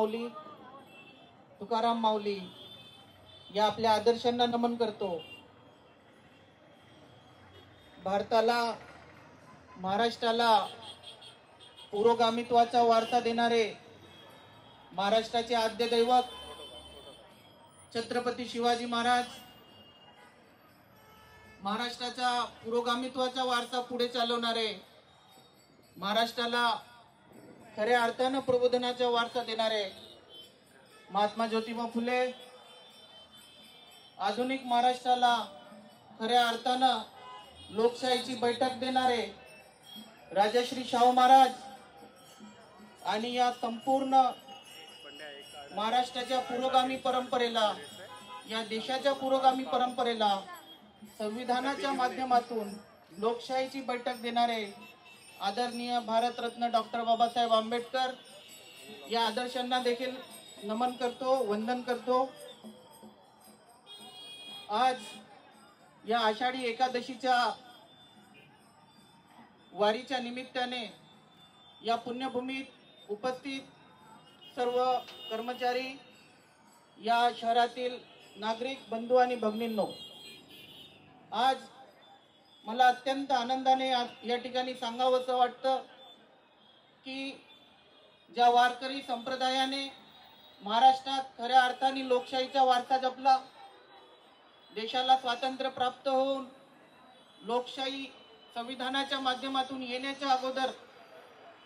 माऊली तुकाराम माऊली या आपल्या आदर्शांना नमन करतो। भारताला महाराष्ट्राला पुरोगामित्वाचा वारसा देणारे महाराष्ट्राचे आद्य दैवत छत्रपती शिवाजी महाराज महाराष्ट्राचा पुरोगामित्वाचा वारसा पुढे चालवणारे महाराष्ट्राला खऱ्या अर्थाने प्रबोधनाचा वारसा देणारे महात्मा ज्योतिबा फुले आधुनिक महाराष्ट्राला खऱ्या अर्थाने लोकशाहीची बैठक देणारे राजश्री शाहू महाराज आणि या संपूर्ण महाराष्ट्राच्या पुरोगामी परंपरेला या देशाच्या पुरोगामी परंपरेला संविधानाच्या माध्यमातून लोकशाहीची बैठक देणारे आदरणीय भारतरत्न डॉक्टर बाबासाहेब आंबेडकर या आदर्शांना देखील नमन करतो, वंदन करतो। आज या आषाढी एकादशीच्या वारीच्या निमित्ताने या पुण्यभूमीत उपस्थित सर्व कर्मचारी या शहरातील नागरिक बंधू आणि भगिनींनो, आज मला अत्यंत आनंदाने या ठिकाणी सांगावंसं वाटतं की ज्या वारकरी संप्रदायाने महाराष्ट्रात खऱ्या अर्थाने लोकशाहीचा वारसा जपला, देशाला स्वातंत्र्य प्राप्त होऊन लोकशाही संविधानाच्या माध्यमातून येण्याच्या अगोदर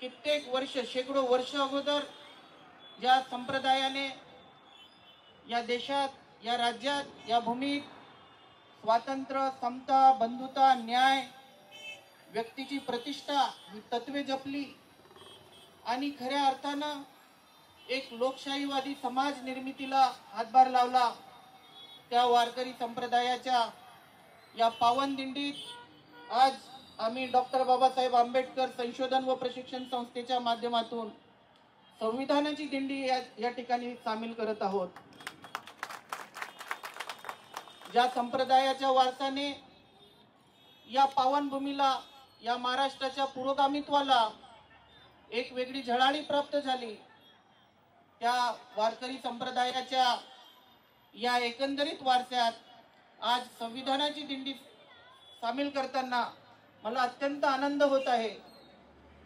कित्येक वर्ष शेकडो वर्ष अगोदर ज्या संप्रदायाने या देशात या राज्यात या भूमीत स्वातंत्र्य समता बंधुता न्याय व्यक्तीची प्रतिष्ठा ही तत्वे जपली आणि खऱ्या अर्थानं एक लोकशाहीवादी समाज निर्मितीला हातभार लावला, त्या वारकरी संप्रदायाच्या या पावन दिंडीत आज आम्ही डॉक्टर बाबासाहेब आंबेडकर संशोधन व प्रशिक्षण संस्थेच्या माध्यमातून संविधानाची दिंडी या ठिकाणी सामील करत आहोत। ज्या संप्रदायाच्या वारसाने या पावन भूमीला या महाराष्ट्राच्या पुरोगामित्वाला एक वेगळी झळाळी प्राप्त झाली, त्या वारकरी संप्रदायाच्या या एकंदरीत वारसात आज संविधानाची दिंडी सामील करताना मला अत्यंत आनंद होत आहे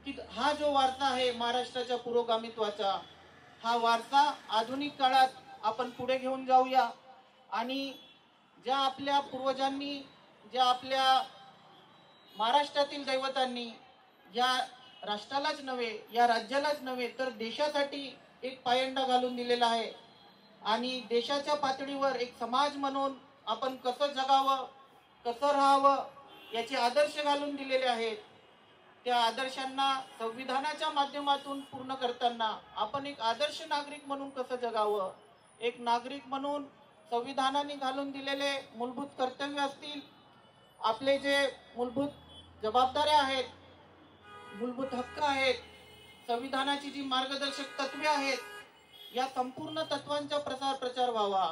की हा जो वारसा आहे महाराष्ट्राच्या पुरोगामित्वाचा, हा वारसा आधुनिक काळात आपण पुढे घेऊन जाऊया आणि ज्या आपल्या पूर्वजांनी ज्या आपल्या महाराष्ट्रातील दैवतांनी या राष्ट्रालाच नव्हे या राज्यालाच नव्हे तर देशासाठी एक पायंडा घालून दिलेला आहे आणि देशाच्या पातळीवर एक समाज म्हणून आपण कसं जगावं कसं राहावं याचे आदर्श घालून दिलेले आहेत। त्या आदर्शांना संविधानाच्या माध्यमातून पूर्ण करताना आपण एक आदर्श नागरिक म्हणून कसं जगावं, एक नागरिक म्हणून संविधानाने घालून दिलेले मूलभूत कर्तव्य असतील, आपले जे मूलभूत जबाबदाऱ्या आहेत, मूलभूत हक्क आहेत, संविधानाची जी मार्गदर्शक तत्वे आहेत, या संपूर्ण तत्वांचा प्रचार व्हावा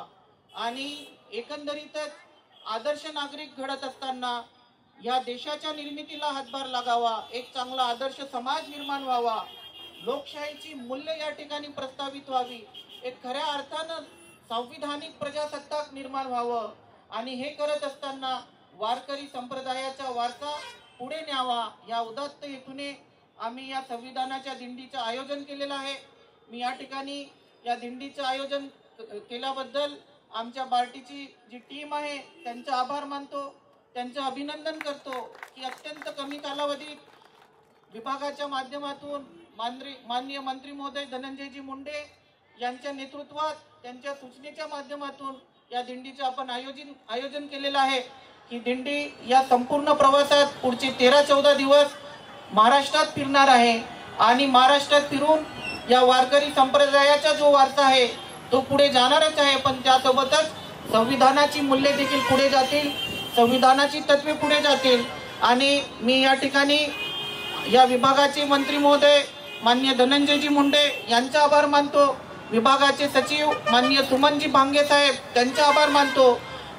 आणि एकंदरीतच आदर्श नागरिक घडत असताना या देशाच्या निर्मितीला हातभार लागावा, एक चांगला आदर्श समाज निर्माण व्हावा, लोकशाहीची मूल्य या ठिकाणी प्रस्थापित व्हावी, एक खऱ्या अर्थानं संविधानिक प्रजासत्ताक निर्माण व्हावं आणि हे करत असताना वारकरी संप्रदायाचा वारसा पुढे न्यावा या उदात्त हेतूने आम्ही या संविधानाच्या दिंडीचं आयोजन केलेलं आहे। मी या ठिकाणी या दिंडीचं आयोजन केल्याबद्दल आमच्या पार्टीची जी टीम आहे त्यांचा आभार मानतो, त्यांचं अभिनंदन करतो की अत्यंत कमी कालावधीत विभागाच्या माध्यमातून माननीय मंत्री महोदय धनंजयजी मुंडे यांच्या नेतृत्वात त्यांच्या सूचनेच्या माध्यमातून या दिंडीचं आपण आयोजन केलेलं आहे। ही दिंडी या संपूर्ण प्रवासात पुढचे 13-14 दिवस महाराष्ट्रात फिरणार आहे आणि महाराष्ट्रात फिरून या वारकरी संप्रदायाचा जो वारसा आहे तो पुढे जाणारच आहे, पण त्यासोबतच संविधानाची मूल्ये देखील पुढे जातील, संविधानाची तत्वे पुढे जातील आणि मी या ठिकाणी या विभागाचे मंत्री महोदय माननीय धनंजयजी मुंडे यांचा आभार मानतो, विभागाचे सचिव माननीय सुमनजी भांगे साहेब त्यांचा आभार मानतो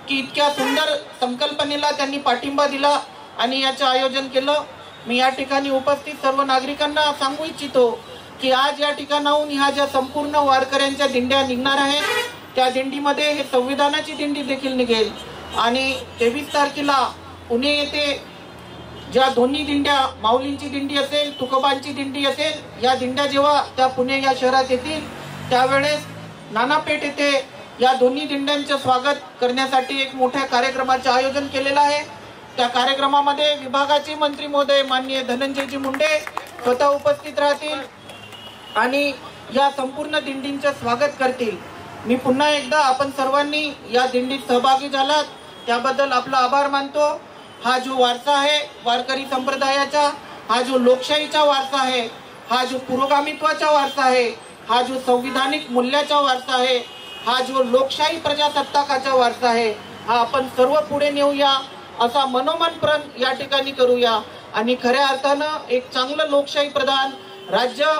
की इतक्या सुंदर संकल्पनेला त्यांनी पाठिंबा दिला आणि याचं आयोजन केलं। मी या ठिकाणी उपस्थित सर्व नागरिकांना सांगू इच्छितो की आज या ठिकाणाहून ह्या ज्या संपूर्ण वारकऱ्यांच्या दिंड्या निघणार आहेत त्या दिंडीमध्ये हे संविधानाची दिंडी देखील निघेल आणि 23 तारखेला पुणे येथे ज्या दोन्ही दिंड्या, माऊलींची दिंडी असेल, तुकोबांची दिंडी असेल, या दिंड्या जेव्हा त्या पुणे या शहरात येतील त्यावेळेस नानापेठ येथे या दोन्ही दिंड्यांचे स्वागत करण्यासाठी एक मोठ्या कार्यक्रमाचे आयोजन केलेलं आहे। त्या कार्यक्रमामध्ये विभागाचे मंत्री महोदय माननीय धनंजयजी मुंडे स्वतः उपस्थित राहतील आणि या संपूर्ण दिंडींचे स्वागत करतील। मी पुन्हा एकदा आपण सर्वांनी या दिंडीत सहभागी झालात त्याबद्दल आपला आभार मानतो। हा जो वारसा आहे वारकरी संप्रदायाचा, हा जो लोकशाहीचा वारसा आहे, हा जो पुरोगामित्वाचा वारसा आहे, हा जो संविधानिक मूल्याचा वारसा आहे, हा जो लोकशाही प्रजासत्ताकाचा वारसा आहे, हा आपण सर्व पुढे नेऊया असा मनोमन प्रण या ठिकाणी करूया आणि खऱ्या अर्थानं एक चांगलं लोकशाही प्रधान राज्य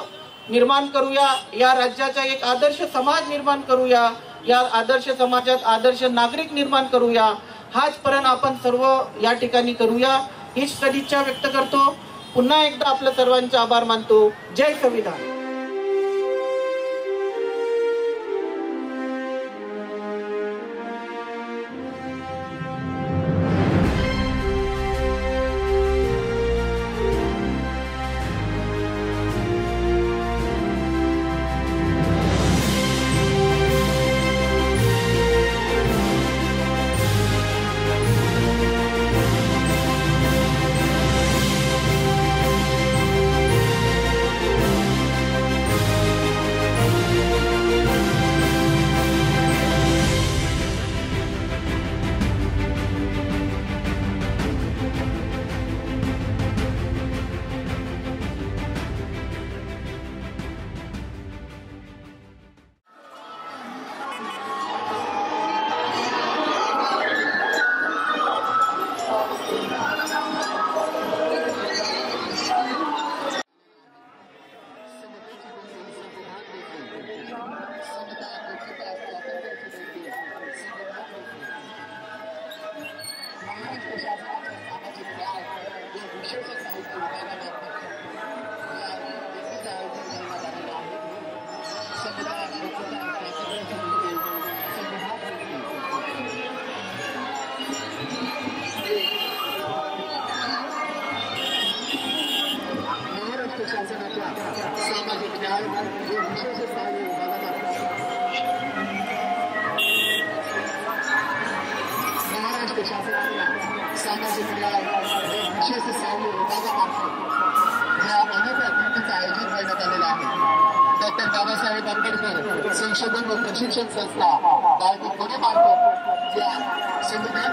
निर्माण करूया। या राज्याचा एक आदर्श समाज निर्माण करूया, या आदर्श समाजात आदर्श नागरिक निर्माण करूया। हाच प्रण आपण सर्व या ठिकाणी करूया हीच सदिच्छा व्यक्त करतो। पुन्हा एकदा आपल्या सर्वांचे आभार मानतो। जय संविधान। सामाजिक न्याय विशेष स्थान महाराष्ट्र शासनाच्या सामाजिक न्याय विशेष स्थान विभागामार्फत या अनेक ऍक्टिव्हिटीचं आयोजन करण्यात आलेलं आहे। डॉक्टर बाबासाहेब आंबेडकर संशोधन व प्रशिक्षण संस्था बाळकी पुणे मार्फत या संविधान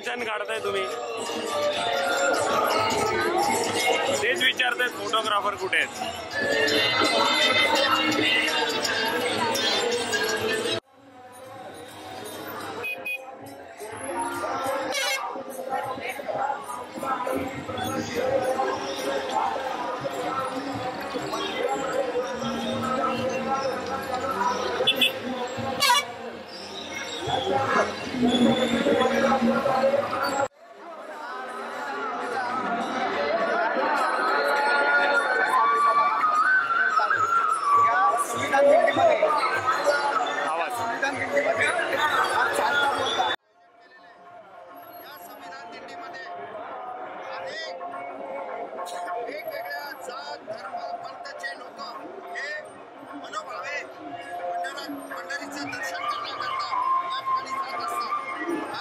छान काढताय तुम्ही, तेच विचारतायत फोटोग्राफर कुठे आहेत। वेगवेगळ्या जात धर्म पंथाचे लोक हे मनोभावे पंढरीचं दर्शन करण्याकरता या ठिकाणी जात असतात।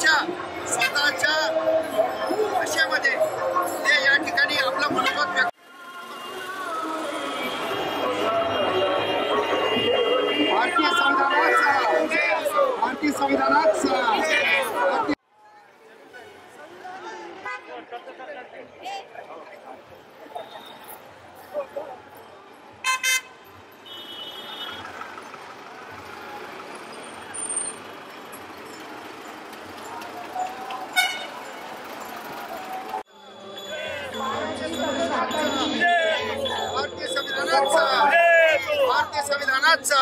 त्यांच्या स्वतःच्या भाषेमध्ये ते या ठिकाणी आपलं मनोगत व्यक्त भारतीय संविधानाचा भारतीय संविधानाचा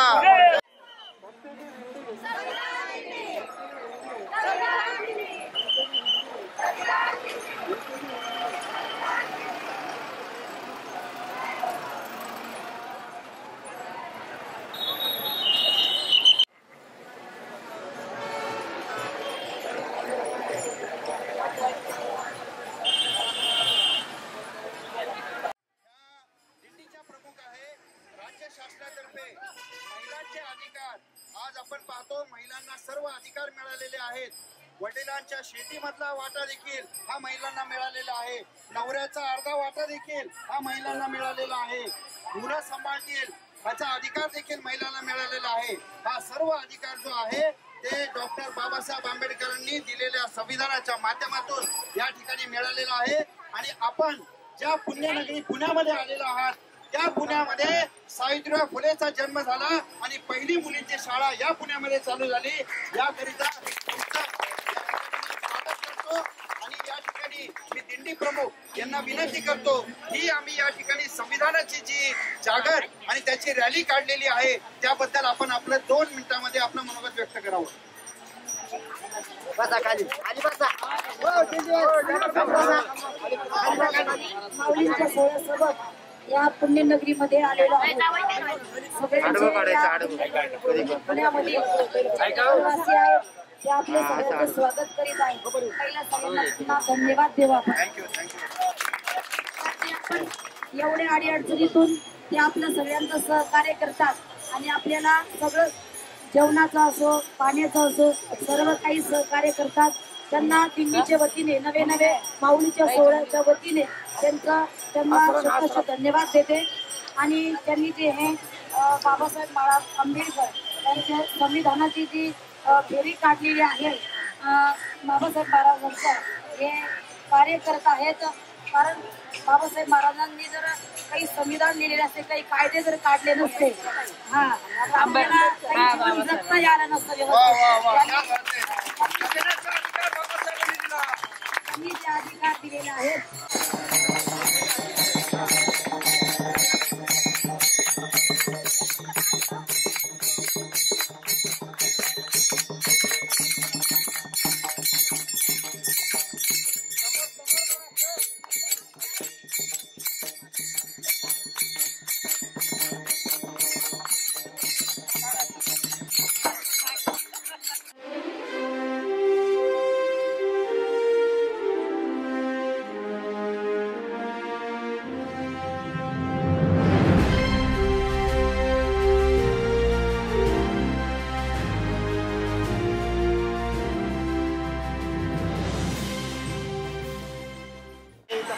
शासनातर्फे महिलांचे अधिकार आज आपण पाहतो. महिलांना सर्व अधिकार मिळालेले आहेत. वडिलांच्या शेतीमधला वाटा देखील हा महिलांना मिळालेला आहे. नवऱ्याचा अर्धा वाटा देखील हा महिलांना मिळालेला आहे. मुलं सांभाळतील ह्याचा अधिकार देखील महिलांना मिळालेला आहे. हा सर्व अधिकार जो आहे ते डॉक्टर बाबासाहेब आंबेडकरांनी दिलेल्या संविधानाच्या माध्यमातून या ठिकाणी मिळालेला आहे. आणि आपण ज्या पुण्यनगरी पुण्यामध्ये आलेलो आहात त्या पुण्यामध्ये सावित्रीबाई फुलेचा जन्म झाला आणि पहिली मुलींची शाळा या पुण्यामध्ये चालू झाली. याकरिता स्वागत करतो आणि या ठिकाणी मी दिंडी प्रमुख यांना विनंती करतो की आम्ही या ठिकाणी संविधानाची जी जागर आणि त्याची रॅली काढलेली आहे त्याबद्दल आपण आपलं 2 मिनिटांमध्ये आपलं मनोगत व्यक्त करावं. माऊलींच्या सोहळ्यासोबत या पुण्यनगरीमध्ये आलेलो आहोत. पुण्यामध्ये रहिवासी आहेत ते आपले सगळ्यांचे स्वागत करीत आहेत. पहिला सगळ्यांना पुन्हा धन्यवाद देवा. आपण एवढे अडीअडचणीतून ते आपलं सगळ्यांचं सहकार्य करतात आणि आपल्याला सगळं जेवणाचं असो पाण्याचं असो सर्व काही सहकार्य करतात. त्यांना दिंडीच्या वतीने नवे माऊलीच्या सोहळ्याच्या वतीने त्यांना शतशत धन्यवाद देते. आणि त्यांनी जे हे बाबासाहेब आंबेडकर यांच्या संविधानाची जी फेरी काढलेली आहे बाबासाहेब महाराजांचं हे कार्य करत आहेत. कारण बाबासाहेब महाराजांनी जर काही संविधान लिहिलेले असते काही कायदे जर काढले नसते आपल्याला काही जगता आलं नसतं त्यांनी जे अधिकार दिलेले आहेत.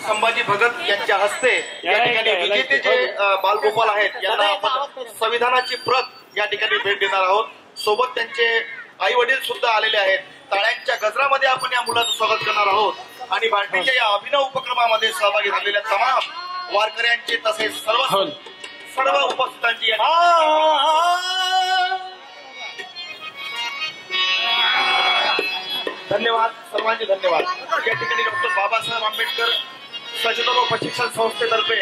संभाजी भगत यांच्या हस्ते या ठिकाणी विजेते जे बालगोपाल आहेत यांना आपण संविधानाची प्रत या ठिकाणी भेट देणार आहोत. सोबत त्यांचे आई वडील सुद्धा आलेले आहेत. टाळ्यांच्या गजरामध्ये आपण या मुलाचं स्वागत करणार आहोत. आणि बार्टीच्या या अभिनव उपक्रमामध्ये सहभागी झालेल्या तमाम वारकऱ्यांचे तसेच सर्व उपस्थितांची धन्यवाद. सर्वांचे धन्यवाद. या ठिकाणी डॉक्टर बाबासाहेब आंबेडकर सचेतन व प्रशिक्षण संस्थेतर्फे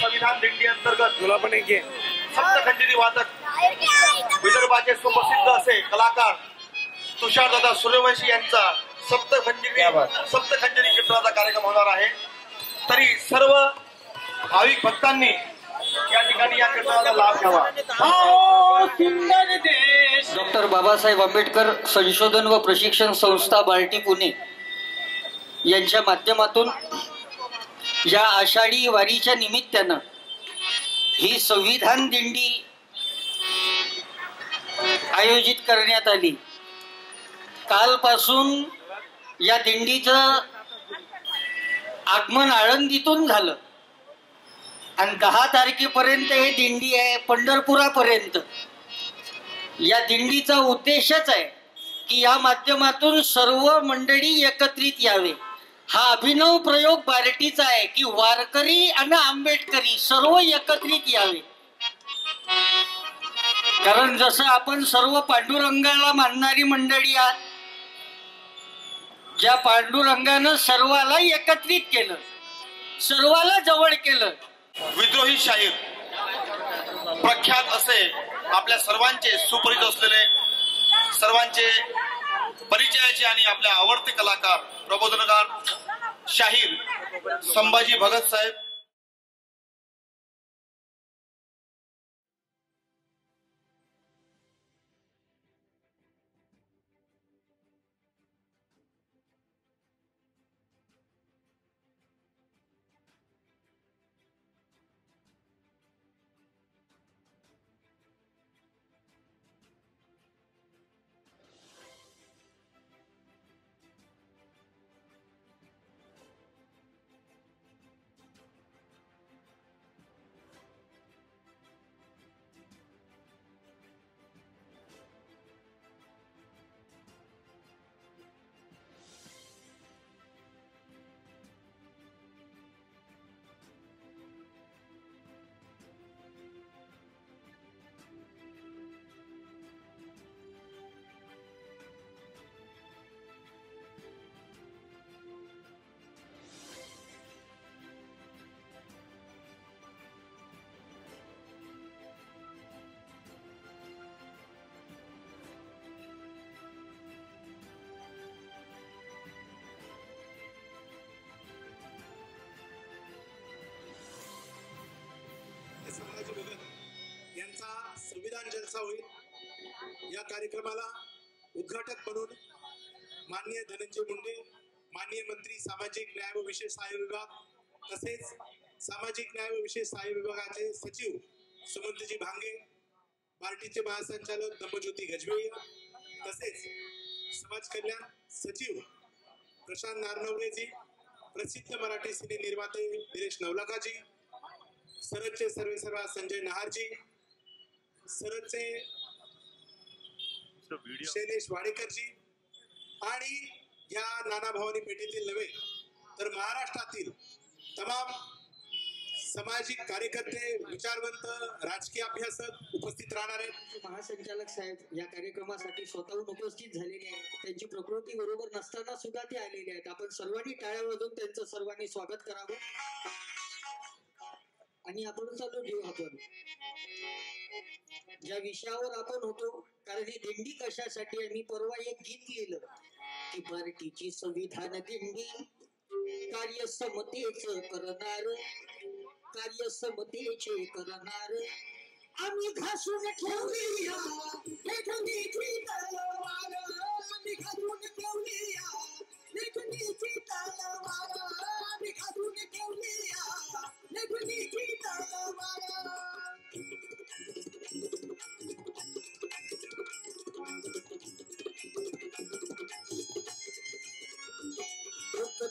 संविधान दिंडी अंतर्गत सप्तखंडी वादक विदर्भाचे सुप्रसिद्ध असे कलाकार तुषारदादा सूर्यवंशी यांचा सप्तखंडी कीर्तनाचा कार्यक्रम होणार आहे. तरी सर्व भाविक भक्तांनी या ठिकाणी या कीर्तनाचा लाभ घ्यावा. डॉक्टर बाबासाहेब आंबेडकर संशोधन व प्रशिक्षण संस्था बार्टी पुणे यांच्या माध्यमातून या आषाढी वारीच्या निमित्तानं ही संविधान दिंडी आयोजित करण्यात आली. कालपासून या दिंडीचं आगमन आळंदीतून झालं आणि 10 तारखेपर्यंत हे दिंडी आहे पंढरपुरापर्यंत. या दिंडीचा उद्देशच आहे की या माध्यमातून सर्व मंडळी एकत्रित यावे. हा अभिनव प्रयोग बार्टीचा आहे की वारकरी आणि आंबेडकरी सर्व एकत्रित यावे. कारण जसं आपण सर्व पांडुरंगाला मानणारी मंडळी आहात, ज्या पांडुरंगानं सर्वाला एकत्रित केलं, सर्वाला जवळ केलं. विद्रोही शाहीर प्रख्यात असे आपल्या सर्वांचे सुपरिचित असलेले, सर्वांचे परिचयाचे आणि आपल्या आवडते कलाकार, प्रबोधनकार, शाहीर संभाजी भगत साहेब. संभाजी भगत यांचा संविधान जलसा होईल. या कार्यक्रमाला उद्घाटक म्हणून माननीय धनंजय मुंडे, माननीय मंत्री सामाजिक न्याय व विशेष सहाय्य विभाग, तसेच सामाजिक न्याय व विशेष सहाय्य विभागाचे सचिव सुमंतजी भांगे, पार्टीचे महासंचालक दंबज्योती गजबेळिया, तसेच समाज कल्याण सचिव प्रशांत नारनवरेजी, प्रसिद्ध मराठी सिने निर्माते दिनेश नवलखाजी, सरदचे सर्वेसर्वा संजय नहारजी, सरदचे शैलेश वाडेकरजी आणि या नाना भवानी पेठेतील नव्हे तर महाराष्ट्रातील तमाम सामाजिक कार्यकर्ते, विचारवंत, राजकीय अभ्यासक उपस्थित राहणार आहेत. महासंचालक साहेब या कार्यक्रमासाठी स्वतःहून उपस्थित झालेले आहेत. त्यांची प्रकृती बरोबर नसताना सुद्धा ते आलेले आहेत. आपण सर्वांनी टाळ्या वाजवून त्यांचं सर्वांनी स्वागत करावं आणि आपण चालू घेऊ. आपण ज्या विषयावर आपण होतो, कारण ही दिंडी कशासाठी आहे, मी परवा एक गीत लिहिलं की पार्टीची संविधान दिंडी कार्य समतेच करणार, कार्य समतेचे करणार, आम्ही घासून ठेवूया लेखणीची तलवार, आम्ही घासून ठेवूया लेखणीची तलवार, आम्ही घासून ठेवूया लेखणीची तलवार.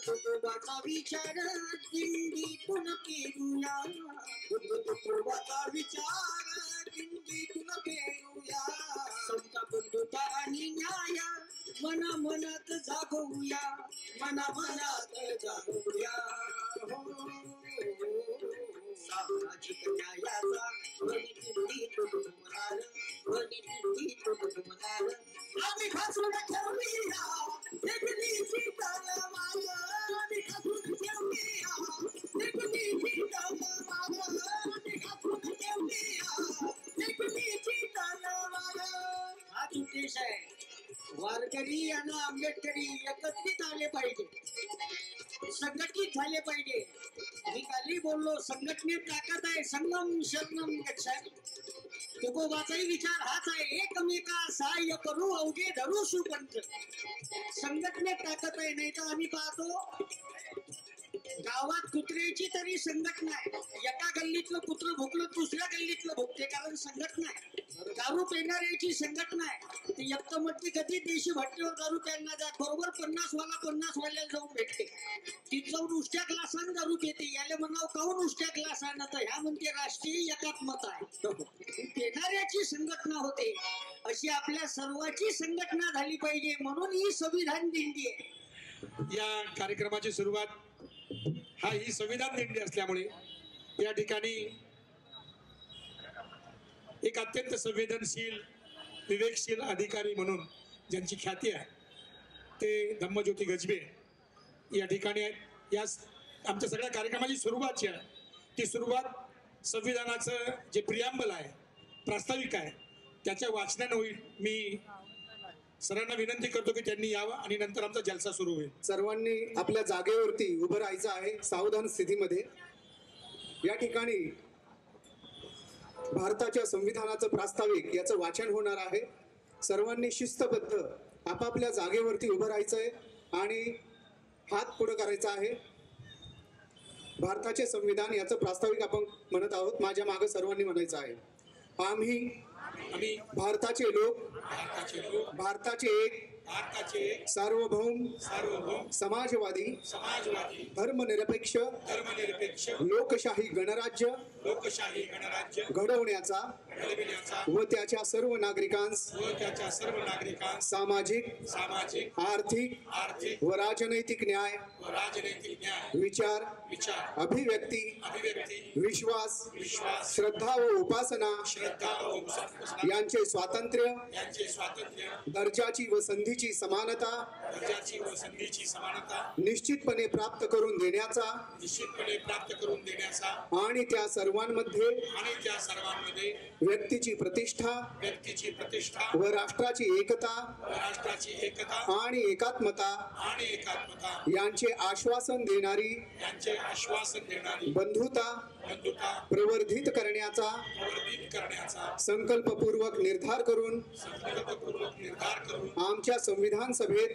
तुकोबाचा विचार दिंडीतून पेरूया, तुकोबाचा विचार दिंडीतून पेरूया, समता बंधुता आणि न्याय मना मनात जागवूया, मना मनात जागवूया. सामाजिक न्यायाचा ध्वनी दिंडीतून होणार, ध्वनी दिंडीतून होणार, आम्ही घासून ठेवूया लेखणीची तलवार, आम्ही घासून ठेवूया लेखणीची तलवार, आम्ही घासून ठेवूया लेखणीची तलवार. हाच उद्देश आहे. वारकरी आणि आंबेडकरी एकत्रित आले पाहिजे, संघटित झाले पाहिजे. मी काली बोललो संघटनेत ताकद आहे, संगम शरणम गच्छामि. तुकोबाचाही विचार हाच आहे, एकमेका सहाय्य करू अवघे धरू सुपंथ. संघटनेत ताकद आहे. नाही तर आम्ही पाहतो गावात कुत्र्याची तरी संघटना आहे, एका गल्लीतलं कुत्र भुकलं दुसऱ्या गल्लीतलं भुकते, कारण संघटना आहे. दारू पिणाऱ्याची संघटना आहे. ती एकटमटली कधी देशी भट्टीवर दारू प्यायला जात, बरोबर 50 वाल्याला जाऊन भेटते. ती जाऊन उष्ट्या ग्लासानं दारू पिते. याला म्हणावं काऊन उष्ट्या ग्लासानं, तर ह्या म्हणते राष्ट्रीय एकात्मता आहे. पिणाऱ्याची संघटना होते. अशी आपल्या सर्वांची संघटना झाली पाहिजे, म्हणून ही संविधान दिंडी आहे. या कार्यक्रमाची सुरुवात ही संविधान दिंडी असल्यामुळे या ठिकाणी एक अत्यंत संवेदनशील विवेकशील अधिकारी म्हणून ज्यांची ख्याती आहे ते धम्मज्योती गजबे या ठिकाणी आहेत. या आमच्या सगळ्या कार्यक्रमाची सुरुवात जी आहे ती सुरुवात संविधानाचं जे प्रियांबल आहे, प्रास्ताविक आहे, त्याच्या वाचनानं होईल. मी सरांना विनंती करतो की त्यांनी यावं आणि नंतर आमचा जलसा सुरू होईल. सर्वांनी आपल्या जागेवरती उभं राहायचं आहे सावधान स्थितीमध्ये. या ठिकाणी भारताच्या संविधानाचं प्रास्ताविक याचं वाचन होणार आहे. सर्वांनी शिस्तबद्ध आपापल्या जागेवरती उभं राहायचंय आणि हात पुढे करायचा आहे. भारताचे संविधान याचं प्रास्ताविक आपण म्हणत आहोत. माझ्या मागे सर्वांनी म्हणायचं आहे. आम्ही भारताचे लोक भारताचे एक सार्वभौम समाजवादी धर्मनिरपेक्ष लोकशाही गणराज्य घडवण्याचा व त्याच्या सर्व नागरिकांस सामाजिक आर्थिक व राजनैतिक न्याय विचार अभिव्यक्ती विश्वास श्रद्धा व उपासना यांचे स्वातंत्र्य दर्जाची व संधीची समानता निश्चितपणे प्राप्त करून देण्याचा आणि त्या सर्वांमध्ये व्यक्तीची प्रतिष्ठा व राष्ट्राची एकता आणि एकात्मता यांचे आश्वासन देणारी बंधुता प्रवर्धित करण्याचा संकल्पपूर्वक निर्धार करून आमच्या संविधान सभेत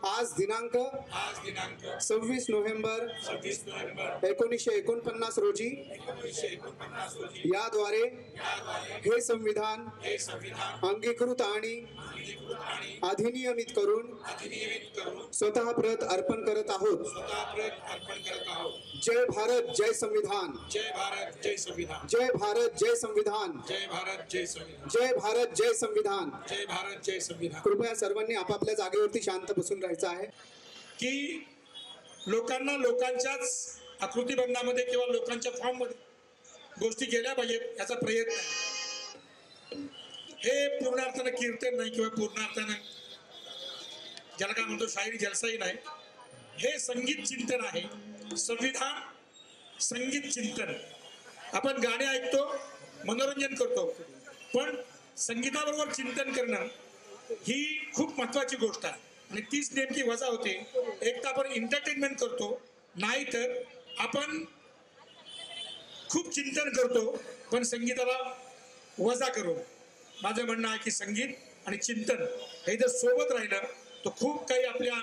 आज दिनांक 26 नोव्हेंबर 1949 रोजी याद्वारे हे संविधान अंगीकृत आणि अधिनियमित करून स्वतः प्रत अर्पण करत आहोत. जय भारत जय संविधान. जय भारत जय संविधान. जय भारत जय संविधान. जय भारत जय संविधान. जय भारत जय संविधान. जय भारत जय संविधान. कृपया सर्वांनी आपापल्या जागेवरती शांत बसून राहायचं आहे. की लोकांना लोकांच्याच आकृतीबंधामध्ये किंवा लोकांच्या फॉर्म मध्ये गोष्टी केल्या पाहिजेत याचा प्रयत्न आहे. हे पूर्ण अर्थानं कीर्तन नाही किंवा पूर्ण अर्थानं ज्याला काय म्हणतो शायरी जलसाही नाही. हे संगीत चिंतन आहे. संविधान संगीत चिंतन. आपण गाणे ऐकतो, मनोरंजन करतो, पण संगीताबरोबर चिंतन करणं ही खूप महत्वाची गोष्ट आहे आणि तीच नेमकी वजा होते. एक तर आपण एंटरटेनमेंट करतो, नाही तर आपण खूप चिंतन करतो पण संगीताला वजा करून. माझं म्हणणं आहे की संगीत आणि चिंतन हे जर सोबत राहिलं तर खूप काही आपल्या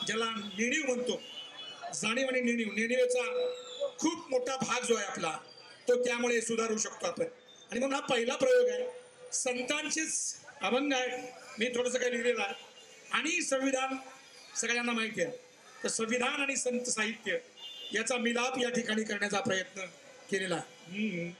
ज्याला नेणीव म्हणतो, जाणीव आणि नेणीवेचा खूप मोठा भाग जो आहे आपला तो त्यामुळे सुधारू शकतो आपण. आणि म्हणून हा पहिला प्रयोग आहे. संतांचेच अभंग आहे, मी थोडंसं काही लिहिलेलं आहे. आणि संविधान सगळ्यांना माहिती आहे, तर संविधान आणि संत साहित्य याचा मिलाप या ठिकाणी करण्याचा प्रयत्न केलेला आहे.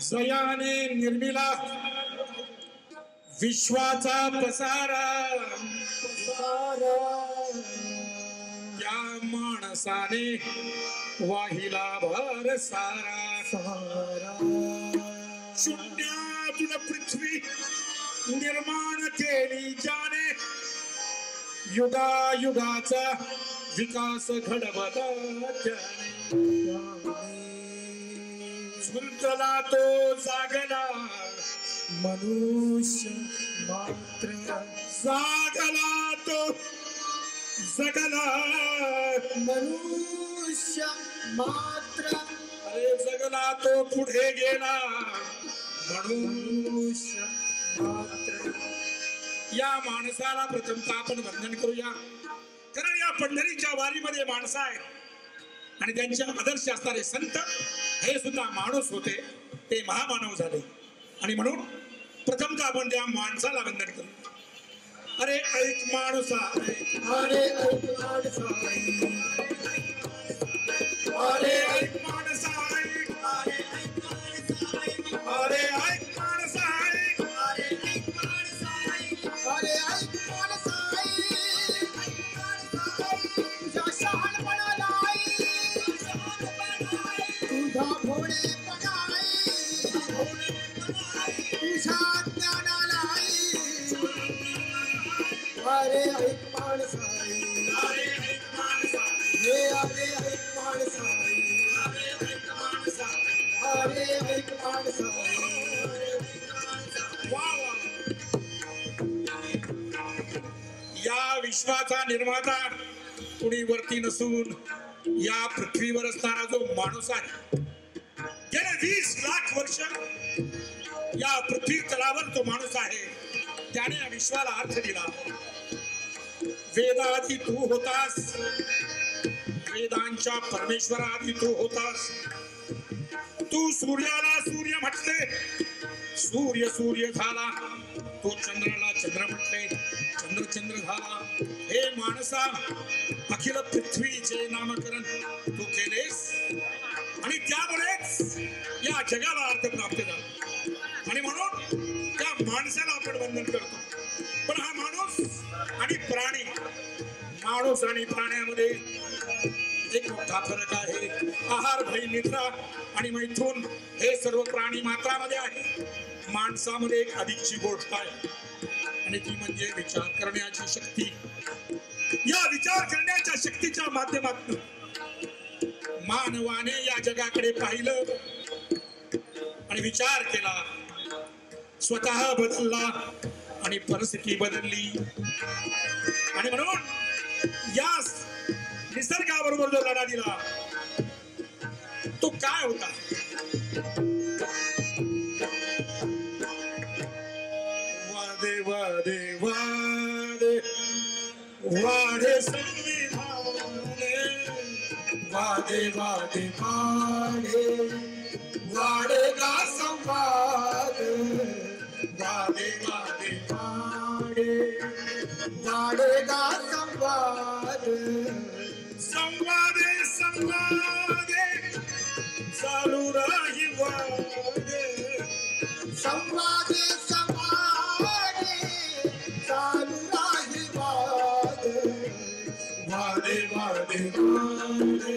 जयाने निर्मिला विश्वाचा पसारा, त्या माणसाने वाहिला भर सारा, शून्यातून पृथ्वी निर्माण केली ज्याने, युगायुगाचा विकास घडवला त्याने, झुंजला तो जागला मनुष्य मात्र, जागला तो जगला मनुष्य मात्र, अरे जगला तो पुढे गेला मनुष्य मात्र. या माणसाला प्रथमतः आपण वंदन करूया, कारण या पंढरीच्या वारीमध्ये माणसं आहेत आणि त्यांचे आदर्श असणारे संत हे सुद्धा माणूस होते, ते महामानव झाले. आणि म्हणून प्रथमतः आपण त्या माणसाला वंदन करू. अरे ऐक माणसा, अरे ऐक माणसा, अरे ऐक माणसा, अरे ऐक माणसा, अरे ऐक माणसा, तुझ्या शहाणपणाला तुझा भोळेपणा, तुझ्या ज्ञानाला अरे ऐक माणसा, अरे ऐक माणसा, हे अरे ऐक माणसा, अरे ऐक माणसा, अरे ऐक माणसा. या विश्वाचा निर्माता कुणी वरती नसून या पृथ्वीवर असणारा जो माणूस आहे, गेले 20 लाख वर्ष या पृथ्वी तलावर तो माणूस आहे, त्याने या विश्वाला अर्थ दिला. वेदाआधी तू होतास, वेदांच्या परमेश्वराआधी तू होतास. तू सूर्याला सूर्य म्हटले, सूर्य सूर्य झाला. तू चंद्राला चंद्र म्हटले, चंद्र चंद्र झाला. हे माणसा, अखिल पृथ्वीचे नामकरण तू केलेस आणि त्यामुळेच या जगाला अर्थ प्राप्त झाला. आणि म्हणून त्या माणसाला आपण वंदन करतो. पण हा माणूस आणि प्राणी, माणूस आणि प्राण्यामध्ये एक मोठा फरक आहे. आहार, भय, निद्रा आणि मैथून हे सर्व प्राणी मात्रामध्ये आहे. माणसामध्ये एक अधिकची गोष्ट आहे आणि ती म्हणजे विचार करण्याची शक्ती. या विचार करण्याच्या शक्तीच्या माध्यमातून मानवाने या जगाकडे पाहिलं आणि विचार केला, स्वतः बदलला आणि परिस्थिती बदलली. आणि म्हणून या निसर्गाबरोबर जो लढा दिला तो काय होता? वादे वादे वादे वाडे संविधाने, वादे वादे वाडे वाडेगा संवाद, वादे वादे वाडे वाडेगा संवाद. संवादे संवादे चालू राही वादे, संवादे संवादे चालू राही वाद. वादे वादे वादे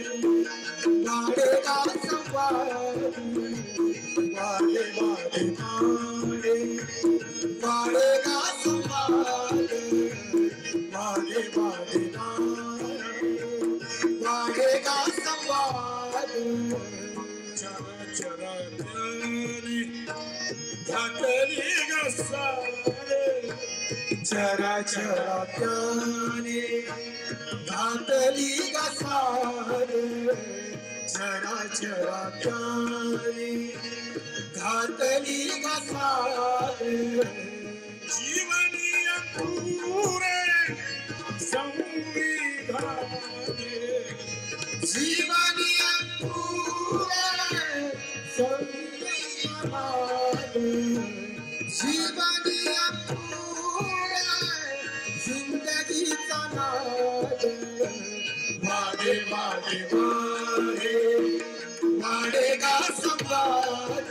वाडेगा संवाद, वादे वादे वाडे वाडेगा संवाद, वादे वादे वाडेगा संवाद. चर चराचरी घातली ग सारे, चरा चराचरी घातली ग सारे, चरा चराचरी घातली ग सारे. जीवनी अंकुरे संविधाने, जीवनी अंकुरे संविधाने, जीवनी अंकुरे जिंदगीचा नाद. वादे वादे वाडे वाडेगा संवाद,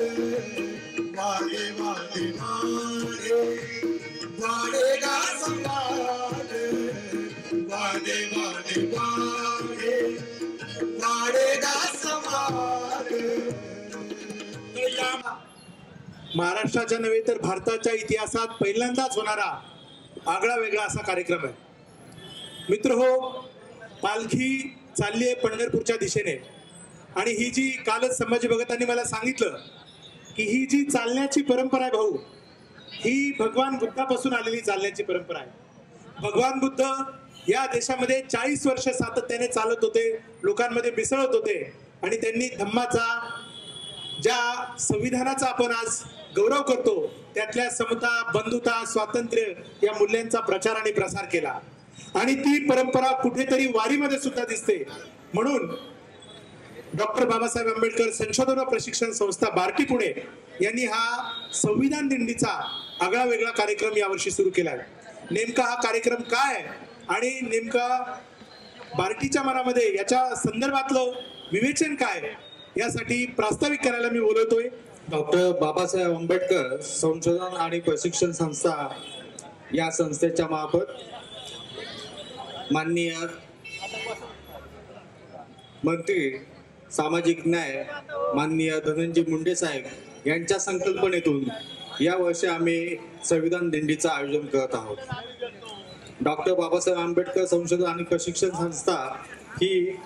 महाराष्ट्राच्या नव्हे तर भारताच्या इतिहासात पहिल्यांदाच होणारा आगळा वेगळा असा कार्यक्रम आहे. मित्र हो, पालखी चालली आहे पंढरपूरच्या दिशेने आणि ही जी कालच संभाजी भगतांनी मला सांगितलं की ही जी चालण्याची परंपरा आहे भाऊ, ही भगवान बुद्धापासून आलेली चालण्याची परंपरा आहे. भगवान बुद्ध या देशामध्ये 40 वर्ष सातत्याने चालत होते, लोकांमध्ये मिसळत होते आणि त्यांनी धम्माचा, ज्या संविधानाचा आपण आज गौरव करतो त्यातल्या समता, बंधुता, स्वातंत्र्य या मूल्यांचा प्रचार आणि प्रसार केला आणि ती परंपरा कुठेतरी वारीमध्ये सुद्धा दिसते. म्हणून डॉक्टर बाबासाहेब आंबेडकर संशोधन व प्रशिक्षण संस्था बार्टी पुणे यांनी हा संविधान दिंडीचा आगळा वेगळा कार्यक्रम यावर्षी सुरू केला आहे. नेमका हा कार्यक्रम काय आणि नेमका बार्टीच्या मनामध्ये याच्या संदर्भातलं विवेचन काय यासाठी प्रास्ताविक करायला मी बोलवतोय डॉक्टर बाबासाहेब आंबेडकर संशोधन आणि प्रशिक्षण संस्था या संस्थेच्या मार्फत माननीय मंत्री सामाजिक न्याय माननीय धनंजय मुंडे साहेब यांच्या संकल्पनेतून या वर्षी आम्ही संविधान दिंडीचं आयोजन करत आहोत. डॉक्टर बाबासाहेब आंबेडकर संशोधन आणि प्रशिक्षण संस्था ही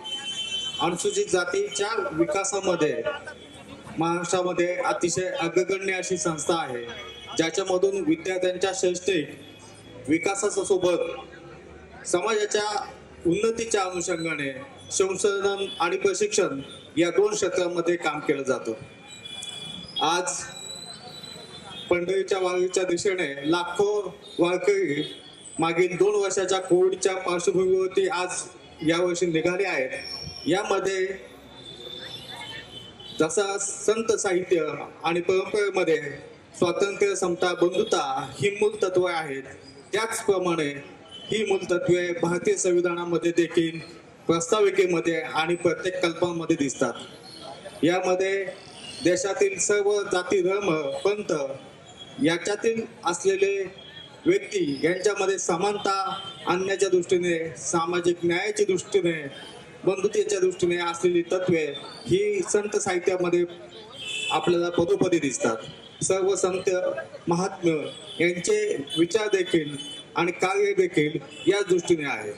अनुसूचित जातीच्या विकासामध्ये महाराष्ट्रामध्ये अतिशय अग्रगण्य अशी संस्था आहे, ज्याच्यामधून विद्यार्थ्यांच्या शैक्षणिक विकासासोबत समाजाच्या उन्नतीच्या अनुषंगाने संशोधन आणि प्रशिक्षण या 2 क्षेत्रामध्ये काम केलं जातं. आज पंढरीच्या वारीच्या दिशेने लाखो वारकरी मागील 2 वर्षाच्या कोविडच्या पार्श्वभूमीवरती आज यावर्षी निघाले आहेत. यामध्ये जसा संत साहित्य आणि परंपरेमध्ये स्वातंत्र्य, समता, बंधुता ही मूल तत्वे आहेत, त्याचप्रमाणे ही मूल तत्वे भारतीय संविधानामध्ये देखील प्रस्ताविकेमध्ये आणि प्रत्येक कल्पनामध्ये दिसतात. यामध्ये देशातील सर्व जाती, धर्म, पंथ याच्यातील असलेले व्यक्ती यांच्यामध्ये समानता आणण्याच्या दृष्टीने, सामाजिक न्यायाच्या दृष्टीने, बंधुतेच्या दृष्टीने असलेली तत्वे ही संत साहित्यामध्ये आपल्याला पदोपदी दिसतात. सर्व संत महात्मे यांचे विचार देखील आणि कार्य देखील या दृष्टीने आहे.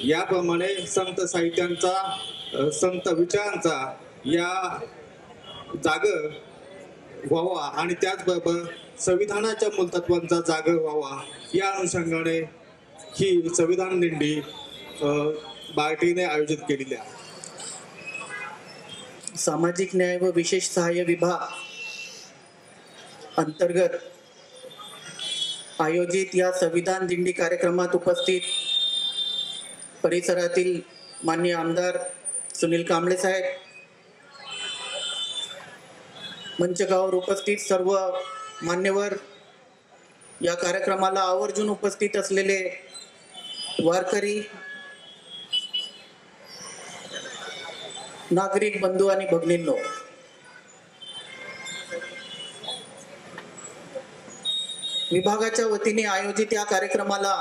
याप्रमाणे संत साहित्यांचा, संत विचारांचा या जागर व्हावा आणि त्याचबरोबर संविधानाच्या मूलतत्वांचा जागर व्हावा या अनुषंगाने ही संविधान दिंडी बार्टीने आयोजित केलेली आहे. सामाजिक न्याय व विशेष सहाय्य विभाग अंतर्गत आयोजित या संविधान दिंडी कार्यक्रमात उपस्थित परिसरातील माननीय आमदार सुनील कांबळे साहेब, मंचकावर उपस्थित सर्व मान्यवर, या कार्यक्रमाला आवर्जून उपस्थित असलेले वारकरी, नागरिक बंधू आणि भगिनींनो, विभागाच्या वतीने आयोजित या कार्यक्रमाला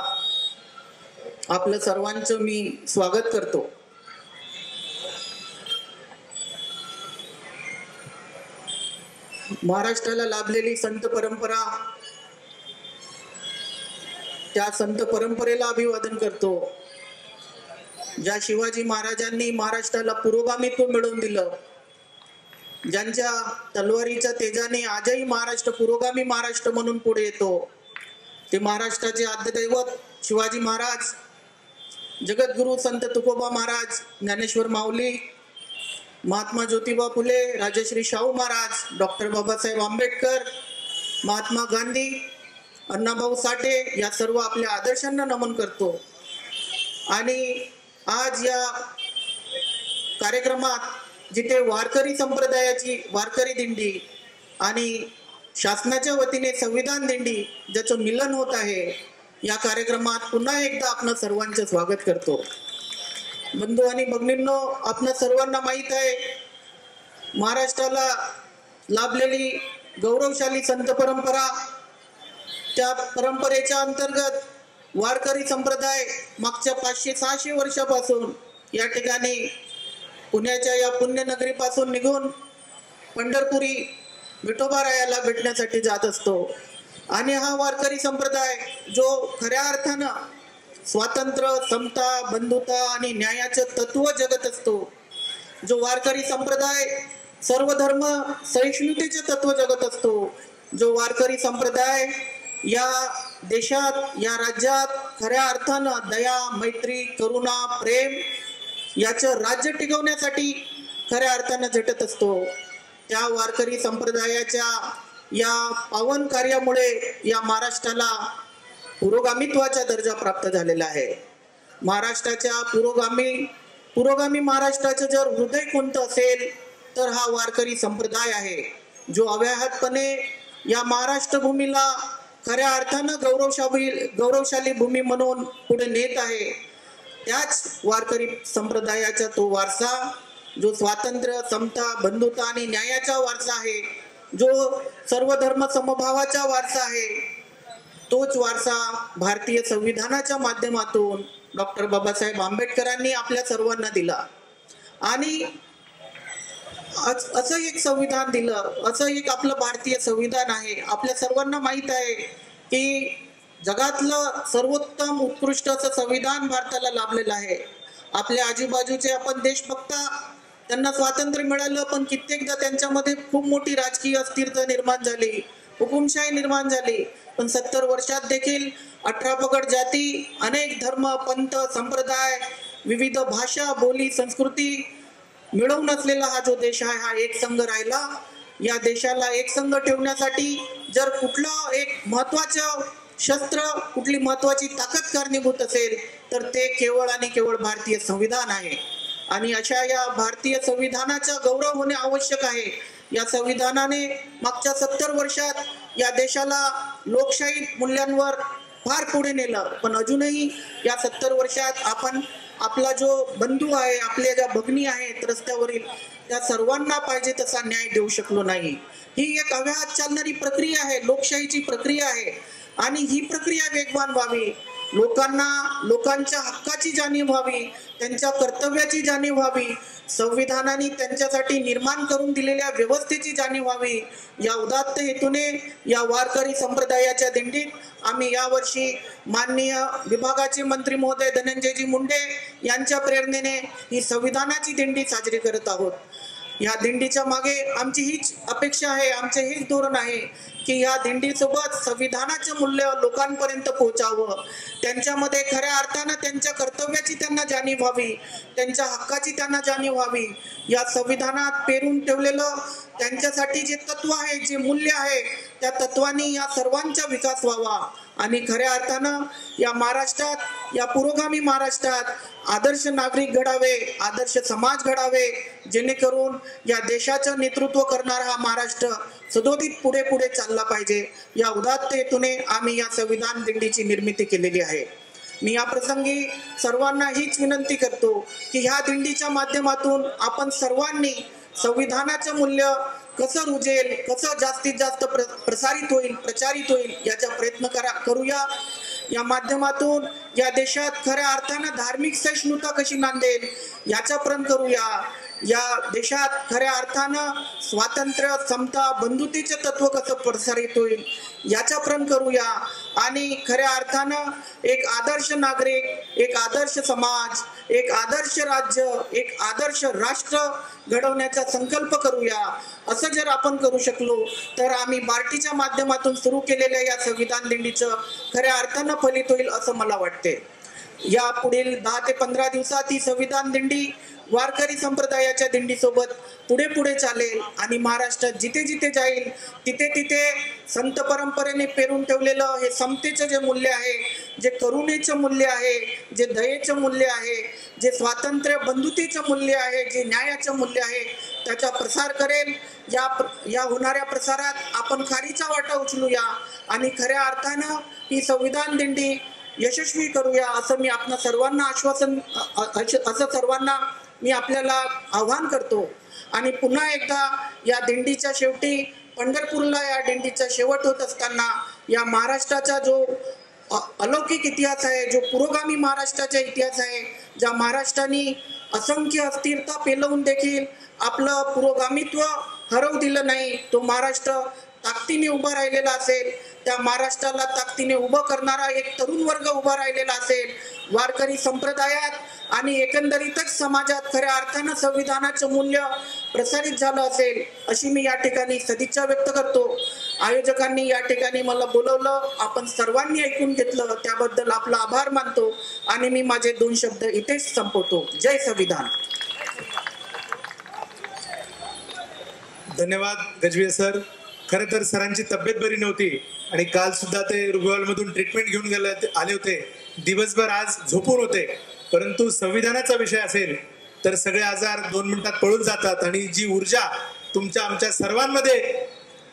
आपलं सर्वांचं मी स्वागत करतो. महाराष्ट्राला लाभलेली संत परंपरा, त्या संत परंपरेला अभिवादन करतो. ज्या शिवाजी महाराजांनी महाराष्ट्राला पुरोगामित्व मिळवून दिलं, ज्यांच्या तलवारीच्या तेजाने आजही महाराष्ट्र पुरोगामी महाराष्ट्र म्हणून पुढे येतो, ते महाराष्ट्राचे आद्यदैवत शिवाजी महाराज, जगद्गुरु संत तुकोबा महाराज, ज्ञानेश्वर माऊली, महात्मा ज्योतिबा फुले, राजश्री शाहू महाराज, डॉक्टर बाबासाहेब आंबेडकर, महात्मा गांधी, अण्णाभाऊ साठे या सर्व आपल्या आदर्शांना नमन करतो. आणि आज या कार्यक्रमात जिथे वारकरी संप्रदायाची वारकरी दिंडी आणि शासनाच्या वतीने संविधान दिंडी ज्याचं मिलन होत आहे, या कार्यक्रमात पुन्हा एकदा आपणा सर्वांचं स्वागत करतो. बंधू आणि भगिनींनो, आपणा सर्वांना माहीत आहे, महाराष्ट्राला लाभलेली गौरवशाली संत परंपरा, त्या परंपरेच्या अंतर्गत वारकरी संप्रदाय मागच्या 500-600 वर्षापासून या ठिकाणी पुण्याच्या या पुण्यनगरीपासून निघून पंढरपुरी विठोबारायाला भेटण्यासाठी जात असतो. आणि हा वारकरी संप्रदाय जो खऱ्या अर्थानं स्वातंत्र्य, समता, बंधुता आणि न्यायाचं तत्व जगत असतो, जो वारकरी संप्रदाय सर्व धर्म सहिष्णुतेचे तत्व जगत असतो, जो वारकरी संप्रदाय या देशात, या राज्यात खऱ्या अर्थानं दया, मैत्री, करुणा, प्रेम याचं राज्य टिकवण्यासाठी खऱ्या अर्थानं झटत असतो, त्या वारकरी संप्रदायाच्या या पावन कार्यामुळे या महाराष्ट्राला पुरोगामित्वाचा दर्जा प्राप्त झालेला आहे. महाराष्ट्राच्या पुरोगामी महाराष्ट्राचं जर हृदय कोणतं असेल तर हा वारकरी संप्रदाय आहे, जो अव्याहतपणे या महाराष्ट्र भूमीला खऱ्या अर्थानं गौरवशाली भूमी म्हणून पुढे नेत आहे. त्याच वारकरी संप्रदायाचा तो वारसा, जो स्वातंत्र्य, समता, बंधुता आणि न्यायाचा वारसा आहे, जो सर्व धर्म समभावाचा वारसा आहे, तोच वारसा भारतीय संविधानाच्या माध्यमातून डॉक्टर बाबासाहेब आंबेडकरांनी आपल्या सर्वांना दिला. आणि असं एक संविधान दिलं, असं एक आपलं भारतीय संविधान आहे. आपल्या सर्वांना माहीत आहे की जगातलं सर्वोत्तम उत्कृष्ट असं संविधान भारताला लाभलेलं आहे. आपल्या आजूबाजूचे आपण देश बघता, त्यांना स्वातंत्र्य मिळालं, पण कित्येकदा त्यांच्यामध्ये खूप मोठी राजकीय अस्थिरता निर्माण झाली, हुकुमशाही निर्माण झाली. पण 70 वर्षात देखील 18 पगड जाती, अनेक धर्म, पंथ, संप्रदाय, विविध भाषा, बोली, संस्कृती मिळवून असलेला हा जो देश आहे, हा एक संघ राहिला. या देशाला एक संघ ठेवण्यासाठी जर कुठलं एक महत्वाचं शस्त्र, कुठली महत्वाची ताकद कारणीभूत असेल तर ते केवळ आणि केवळ भारतीय संविधान आहे. आणि अशा या भारतीय संविधानाचा गौरव होणे आवश्यक आहे. या संविधानाने मागच्या 70 वर्षात या देशाला लोकशाही मूल्यांवर फार पुढे नेलं, पण अजूनही या 70 वर्षात आपण आपला जो बंधू आहे, आपल्या ज्या भगिनी आहेत रस्त्यावरील, त्या सर्वांना पाहिजे तसा न्याय देऊ शकलो नाही. ही एक अव्याहत चालणारी प्रक्रिया आहे, लोकशाहीची प्रक्रिया आहे. आणि ही प्रक्रिया वेगवान व्हावी, लोकांच्या हक्काची जाणीव व्हावी, त्यांच्या कर्तव्याची जाणीव व्हावी, संविधानाने त्यांच्यासाठी निर्माण करून दिलेल्या व्यवस्थेची जाणीव व्हावी. या उदात्त हेतूने या वारकरी संप्रदायाच्या दिंडीत आम्ही यावर्षी माननीय विभागाचे मंत्री महोदय धनंजयजी मुंडे यांच्या प्रेरणेने ही संविधानाची दिंडी साजरी करत आहोत. या दिंडीच्या मागे आमची हीच अपेक्षा आहे, आमचे हेच धोरण आहे की या दिंडीसोबत संविधानाचं मूल्य लोकांपर्यंत पोहोचावं, त्यांच्यामध्ये खऱ्या अर्थानं त्यांच्या कर्तव्याची त्यांना जाणीव व्हावी, त्यांच्या हक्काची त्यांना जाणीव व्हावी. या संविधानात पेरून ठेवलेलं त्यांच्यासाठी जे तत्व आहे, जे मूल्य आहे, त्या तत्वांनी या सर्वांचा विकास व्हावा. आणि खऱ्या अर्थानं या महाराष्ट्रात, या पुरोगामी महाराष्ट्रात आदर्श नागरिक घडावे, आदर्श समाज घडावे, जेणेकरून या देशाचं नेतृत्व करणारा हा महाराष्ट्र सदोदित पुढे पुढे चालला पाहिजे. या उदात्त हेतूने आम्ही या संविधान दिंडीची निर्मिती केलेली आहे. मी या प्रसंगी सर्वांना हीच विनंती करतो की ह्या दिंडीच्या माध्यमातून आपण सर्वांनी संविधानाचं मूल्य कसं रुजेल, कसं जास्तीत जास्त प्रसारित होईल, प्रचारित होईल, याचा प्रयत्न करूया. या माध्यमातून या देशात खऱ्या अर्थानं धार्मिक सहिष्णुता कशी नांदेल याचा प्रण करूया. या देशात खऱ्या अर्थानं स्वातंत्र्य, समता, बंधुतेचे तत्व कसं प्रसारित होईल याचा प्रण करूया. आणि खऱ्या अर्थानं एक आदर्श नागरिक, एक आदर्श समाज, एक आदर्श राज्य, एक आदर्श राष्ट्र घडवण्याचा संकल्प करूया. असं जर आपण करू शकलो तर आम्ही बार्टीच्या माध्यमातून सुरू केलेल्या या संविधान दिंडीचं खऱ्या अर्थानं फलित होईल असं मला वाटते. या पुढील 10 ते 15 दिवसात ही संविधान दिंडी वारकरी संप्रदायाच्या दिंडीसोबत पुढे पुढे चालेल आणि महाराष्ट्रात जिथे जिथे जाईल तिथे तिथे संत परंपरेने पेरून ठेवलेलं हे समतेचं जे मूल्य आहे, जे करुणेचं मूल्य आहे, जे दयेचं मूल्य आहे, जे स्वातंत्र्य बंधुतेचं मूल्य आहे, जे न्यायाचं मूल्य आहे, त्याचा प्रसार करेल. या होणाऱ्या प्रसारात आपण खारीचा वाटा उचलूया आणि खऱ्या अर्थानं ही संविधान दिंडी यशस्वी करूया असं मी आपल्या सर्वांना सर्वांना मी आपल्याला आव्हान करतो. आणि पुन्हा एकदा या दिंडीच्या शेवटी पंढरपूरला या दिंडीचा शेवट होत असताना या महाराष्ट्राचा जो अलौकिक इतिहास आहे, जो पुरोगामी महाराष्ट्राचा इतिहास आहे, ज्या महाराष्ट्राने असंख्य अस्थिरता पेलवून देखील आपलं पुरोगामित्व हरवू दिलं नाही, तो महाराष्ट्र ताकदीने उभा राहिलेला असेल, त्या महाराष्ट्राला ताकदीने उभं करणारा एक तरुण वर्ग उभा राहिलेला असेल, वारकरी संप्रदायात आणि एकंदरीतच समाजात खऱ्या अर्थानं संविधानाचं मूल्य प्रसारित झालं असेल, अशी मी या ठिकाणी सदिच्छा व्यक्त करतो. आयोजकांनी या ठिकाणी मला बोलवलं, आपण सर्वांनी ऐकून घेतलं, त्याबद्दल आपला आभार मानतो आणि मी माझे 2 शब्द इथेच संपवतो. जय संविधान. धन्यवाद गजबीये सर. खरं तर सरांची तब्येत बरी नव्हती आणि काल सुद्धा ते रुग्णालयामधून ट्रीटमेंट घेऊन आले होते. दिवसभर आज झोपून होते, परंतु संविधानाचा विषय असेल तर सगळे आजार 2 मिनिटात पळून जातात आणि जी ऊर्जा तुमच्या आमच्या सर्वांमध्ये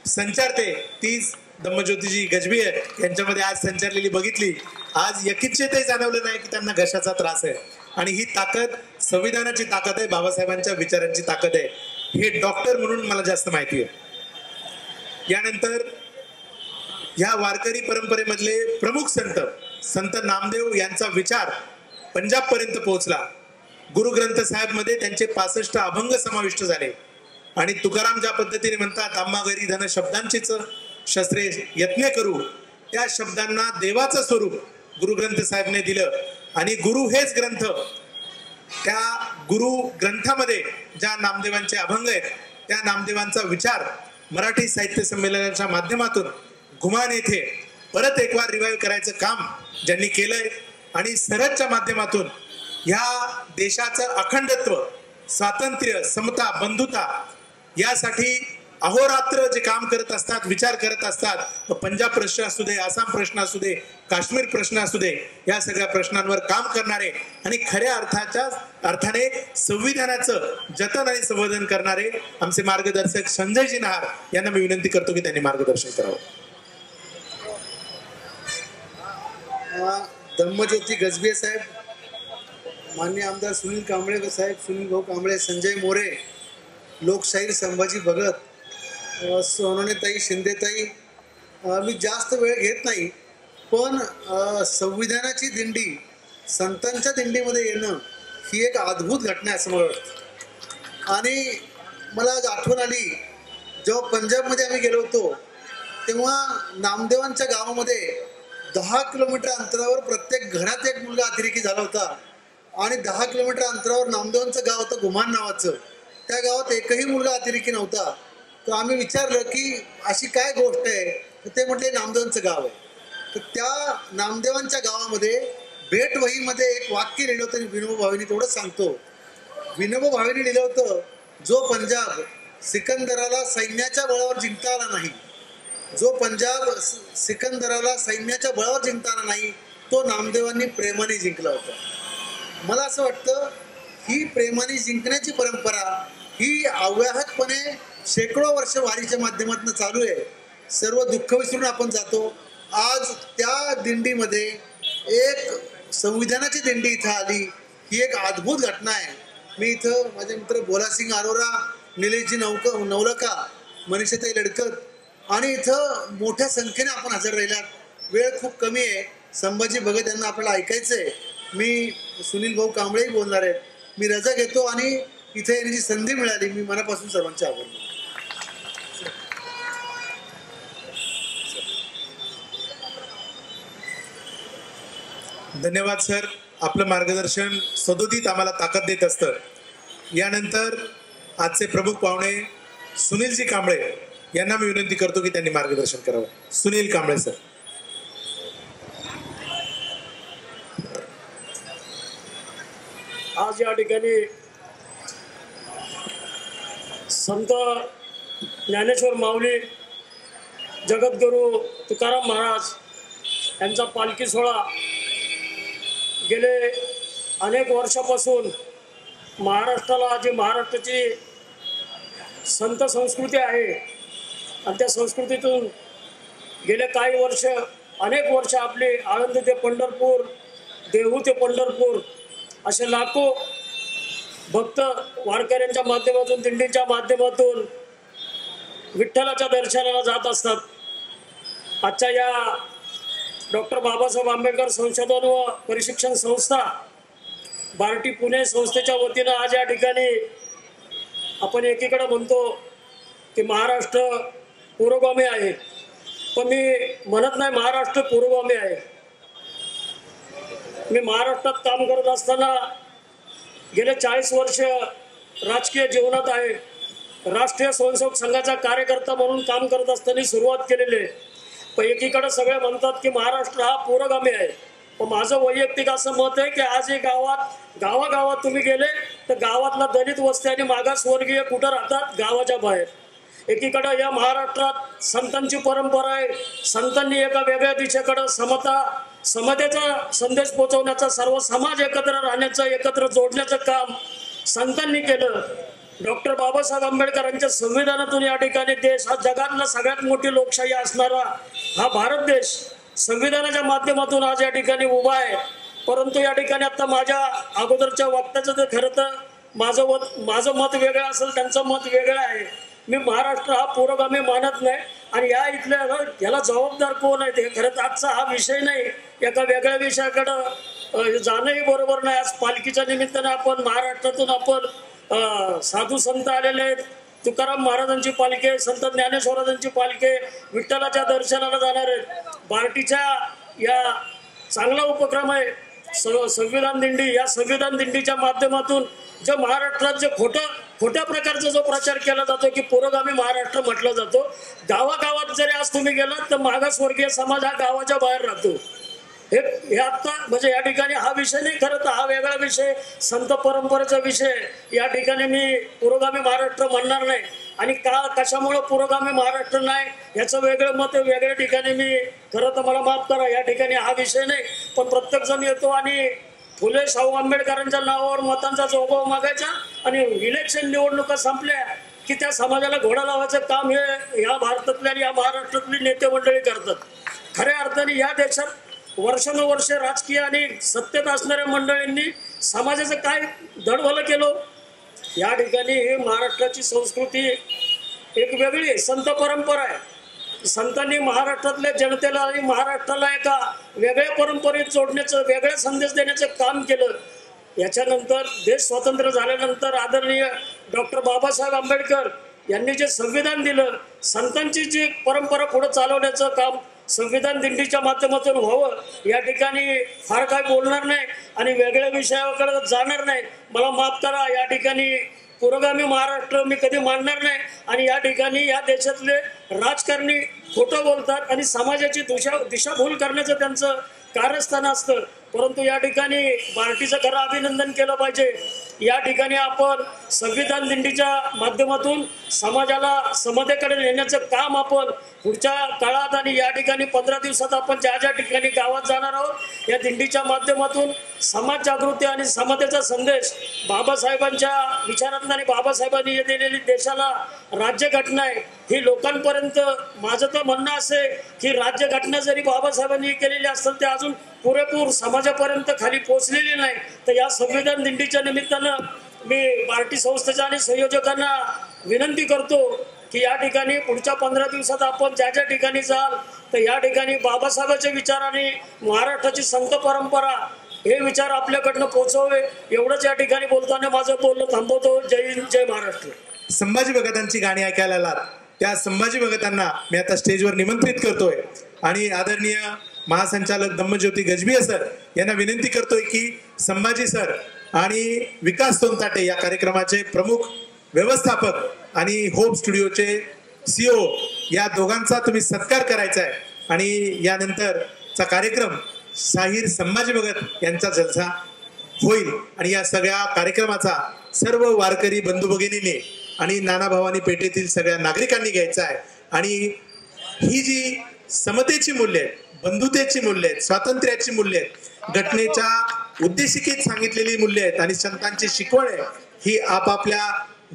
संचारते तीच धम्मज्योतीजी गजबीये यांच्यामध्ये आज संचारलेली बघितली. आज यकिच्चितही जाणवलं नाही की त्यांना घशाचा त्रास आहे. आणि ही ताकद संविधानाची ताकद आहे, बाबासाहेबांच्या विचारांची ताकद आहे. हे डॉक्टर म्हणून मला जास्त माहिती आहे. यानंतर या वारकरी परंपरेमधले प्रमुख संत नामदेव यांचा विचार पंजाब पर्यंत पोहोचला. गुरु ग्रंथ साहेब मध्ये त्यांचे 65 अभंग समाविष्ट झाले. आणि तुकाराम ज्या पद्धतीने म्हणतात, आम्हा घरी धन शब्दांचीच शस्त्रे यत्ने करू, त्या शब्दांना देवाचं स्वरूप गुरु ग्रंथ साहेबने दिलं. आणि गुरु हेच ग्रंथ, त्या गुरु ग्रंथामध्ये ज्या नामदेवांचे अभंग आहेत त्या नामदेवांचा विचार मराठी साहित्य संमेलनाच्या माध्यमातून घुमान येथे परत एक वार रिवाईव्ह करायचं काम ज्यांनी केलंय. आणि सरहदच्या माध्यमातून ह्या देशाचं अखंडत्व, स्वातंत्र्य, समता, बंधुता यासाठी अहोरात्र जे काम करत असतात, विचार करत असतात, पंजाब प्रश्न असू दे, आसाम प्रश्न असू दे, काश्मीर प्रश्न असू दे, या सगळ्या प्रश्नांवर काम करणारे आणि खऱ्या अर्थाने संविधानाचं जतन आणि संवर्धन करणारे आमचे मार्गदर्शक संजयजी नहार यांना मी विनंती करतो की त्यांनी मार्गदर्शन करावं. धम्मज्योती गजबीये साहेब, माननीय आमदार सुनील कांबळे साहेब, सुनील भाऊ कांबळे, संजय मोरे, लोकशाहीर संभाजी भगत, सोनोनेताई, शिंदेताई, मी जास्त वेळ घेत नाही, पण संविधानाची दिंडी संतांच्या दिंडीमध्ये येणं ही एक अद्भुत घटना आहे असं मला वाटतं. आणि मला आज आठवण आली, जेव्हा पंजाबमध्ये आम्ही गेलो होतो तेव्हा नामदेवांच्या गावामध्ये 10 किलोमीटर अंतरावर प्रत्येक घरात एक मुलगा अतिरेकी झाला होता. आणि 10 किलोमीटर अंतरावर नामदेवांचं गाव होतं घुमान नावाचं, त्या गावात एकही मुलगा अतिरेकी नव्हता. तर आम्ही विचारलं की अशी काय गोष्ट आहे, तर ते म्हटले नामदेवांचं गाव आहे. तर त्या नामदेवांच्या गावामध्ये भेटवहीमध्ये एक वाक्य लिहिलं होतं, विनोबा भावेनी तेवढंच सांगतो. विनोबा भावेनी लिहिलं होतं, जो पंजाब सिकंदराला सैन्याच्या बळावर जिंकता आला नाही, जो पंजाब सिकंदराला सैन्याच्या बळावर जिंकता आला नाही, तो नामदेवांनी प्रेमाने जिंकला होता. मला असं वाटतं ही प्रेमाने जिंकण्याची परंपरा ही अव्याहतपणे शेकडो वर्ष वारीच्या माध्यमातून चालू आहे. सर्व दुःख विसरून आपण जातो. आज त्या दिंडीमध्ये एक संविधानाची दिंडी इथं आली, ही एक अद्भुत घटना आहे. मी इथं माझे मित्र भोलासिंग अरोरा, निलेशजी नवलका, मनीषाताई लडकत आणि इथं मोठ्या संख्येने आपण हजर राहिलात. वेळ खूप कमी आहे. संभाजी भगत यांना आपल्याला ऐकायचं आहे. मी सुनील भाऊ कांबळेही बोलणार आहेत. मी रजा घेतो आणि इथे येण्याची संधी मिळाली, मी मनापासून सर्वांचे आभार मानतो. धन्यवाद सर. आपलं मार्गदर्शन सदोदित आम्हाला ताकद देत असतं. यानंतर आजचे प्रमुख पाहुणे सुनीलजी कांबळे यांना मी विनंती करतो की त्यांनी मार्गदर्शन करावं. सुनील कांबळे सर. आज या ठिकाणी संत ज्ञानेश्वर माऊली, जगद्गुरू तुकाराम महाराज यांचा पालखी सोहळा गेले अनेक वर्षापासून महाराष्ट्राला, जी महाराष्ट्राची संत संस्कृती आहे आणि त्या संस्कृतीतून गेले काही वर्ष, अनेक वर्ष आपली आळंदी ते पंढरपूर, देहू ते पंढरपूर असे लाखो भक्त वारकऱ्यांच्या माध्यमातून, दिंडीच्या माध्यमातून विठ्ठलाच्या दर्शनाला जात असतात. आजच्या या डॉक्टर बाबासाहेब आंबेडकर संशोधन व प्रशिक्षण संस्था बार्टी पुणे संस्थेच्या वतीनं आज या ठिकाणी आपण एकीकडे म्हणतो की महाराष्ट्र पुरोगामी आहे, पण मी म्हणत नाही महाराष्ट्र पुरोगामी आहे. मी महाराष्ट्रात काम करत असताना गेले 40 वर्ष राजकीय जीवनात आहे. राष्ट्रीय स्वयंसेवक संघाचा कार्यकर्ता म्हणून काम करत असताना सुरुवात केलेली आहे. पण एकीकडे सगळे म्हणतात की महाराष्ट्र हा पुरोगामी आहे, पण माझं वैयक्तिक असं मत आहे की आजही गावागावात तुम्ही गेले तर गावातला दलित वस्ती आणि मागासवर्गीय कुठं राहतात? गावाच्या बाहेर. एकीकडे या महाराष्ट्रात संतांची परंपरा आहे. संतांनी एका वेगळ्या दिशेकडे समतेचा संदेश पोहोचवण्याचा, सर्व समाज एकत्र राहण्याचं, एकत्र जोडण्याचं काम संतांनी केलं. डॉक्टर बाबासाहेब आंबेडकरांच्या संविधानातून या ठिकाणी देश हा जगातला सगळ्यात मोठी लोकशाही असणारा हा भारत देश संविधानाच्या माध्यमातून आज या ठिकाणी उभा आहे. परंतु या ठिकाणी आता माझ्या अगोदरच्या वक्त्याचं तर खरं तर माझं मत वेगळं असेल, त्यांचं मत वेगळं आहे. मी महाराष्ट्र हा पुरोगामी मानत नाही आणि याला जबाबदार कोण आहे ते खरं तर आजचा हा विषय नाही. एका वेगळ्या विषयाकडं जाणंही बरोबर नाही. आज पालखीच्या निमित्तानं आपण महाराष्ट्रातून आपण साधू संत आलेले आहेत. तुकाराम महाराजांची पालखी, संत ज्ञानेश्वराजांची पालखी, विठ्ठलाच्या दर्शनाला जाणार आहेत. बार्टीच्या या चांगला उपक्रम आहे संविधान दिंडी. या संविधान दिंडीच्या माध्यमातून जे महाराष्ट्रात जे खोट्या प्रकारचा जो प्रचार केला जातो की पुरोगामी महाराष्ट्र म्हटलं जातो, गावागावात जरी आज तुम्ही गेलात तर मागासवर्गीय समाज हा गावाच्या बाहेर राहतो. हे आता म्हणजे या ठिकाणी हा विषय नाही, खरं तर हा वेगळा विषय, संत परंपरेचा विषय. या ठिकाणी मी पुरोगामी महाराष्ट्र म्हणणार नाही. आणि कशामुळे पुरोगामी महाराष्ट्र नाही याचं वेगळं मत वेगळ्या ठिकाणी मी खरं तर मला माफ करा, या ठिकाणी हा विषय नाही. पण प्रत्येक जण येतो आणि फुले शाहू आंबेडकरांच्या नावावर मतांचा जोगवा मागायचा आणि इलेक्शन निवडणुका संपल्या की त्या समाजाला घोडा लावायचं काम हे या भारतातल्या आणि या महाराष्ट्रातली नेते मंडळी करतात. खऱ्या अर्थाने या देशात वर्षानुवर्षे राजकीय आणि सत्तेत असणाऱ्या मंडळींनी समाजाचं काय धडभलं केलं. या ठिकाणी हे महाराष्ट्राची संस्कृती एक वेगळी संत परंपरा आहे. संतांनी महाराष्ट्रातल्या जनतेला आणि महाराष्ट्राला एका वेगळ्या परंपरेत जोडण्याचं, वेगळा संदेश देण्याचं काम केलं. याच्यानंतर देश स्वतंत्र झाल्यानंतर आदरणीय डॉक्टर बाबासाहेब आंबेडकर यांनी जे संविधान दिलं, संतांची जी परंपरा पुढे चालवण्याचं काम संविधान दिंडीच्या माध्यमातून व्हावं. या ठिकाणी फार काय बोलणार नाही आणि वेगळ्या विषयाकडे जाणार नाही. मला माफ करा, या ठिकाणी पुरोगामी महाराष्ट्र मी कधी मानणार नाही. आणि या ठिकाणी या देशातले राजकारणी खोटं बोलतात आणि समाजाची दिशाभूल करण्याचं त्यांचं कारस्थान असतं. परंतु या ठिकाणी बार्टीचं खरं अभिनंदन केलं पाहिजे. या ठिकाणी आपण संविधान दिंडीच्या माध्यमातून समाजाला समतेकडे नेण्याचं काम आपण पुढच्या काळात आणि या ठिकाणी 15 दिवसात आपण ज्या ज्या ठिकाणी गावात जाणार आहोत या दिंडीच्या माध्यमातून समाज जागृती आणि समतेचा संदेश बाबासाहेबांच्या विचारातून आणि बाबासाहेबांनी दिलेली देशाला राज्यघटना आहे ही लोकांपर्यंत, माझं तर म्हणणं असे की राज्यघटना जरी बाबासाहेबांनी केलेली असेल ते अजून पुरेपूर समाजापर्यंत खाली पोहोचलेली नाही. तर या संविधान दिंडीच्या निमित्तानं मी बार्टी संस्थेच्या आणि संयोजकांना विनंती करतो की या ठिकाणी पुढच्या 15 दिवसात आपण ज्या ज्या ठिकाणी जाल तर या ठिकाणी बाबासाहेबांचे विचार आणि महाराष्ट्राची संत परंपरा हे विचार आपल्याकडनं पोहोचवावे. एवढंच या ठिकाणी बोलताना माझं बोलणं थांबवतो. जय हिंद, जय महाराष्ट्र. संभाजी भगतांची गाणी ऐकायला आलात त्या संभाजी भगतांना मी आता स्टेजवर निमंत्रित करतोय आणि आदरणीय महासंचालक धम्मज्योती गजबिये सर यांना विनंती करतोय की संभाजी सर आणि विकास सोनताटे या कार्यक्रमाचे प्रमुख व्यवस्थापक आणि होप स्टुडिओचे CEO या दोघांचा तुम्ही सत्कार करायचा आहे. आणि यानंतरचा कार्यक्रम शाहीर संभाजी भगत यांचा जलसा होईल. आणि या सगळ्या कार्यक्रमाचा सर्व वारकरी बंधू भगिनींनी आणि नानाभावानी पेठेतील सगळ्या नागरिकांनी घ्यायचा आहे. आणि ही जी समतेची मूल्य आहेत, बंधुतेची मूल्य आहेत, स्वातंत्र्याची मूल्य आहेत, घटनेच्या उद्देशिकेत सांगितलेली मूल्य आहेत आणि संतांची शिकवण आहे ही आपापल्या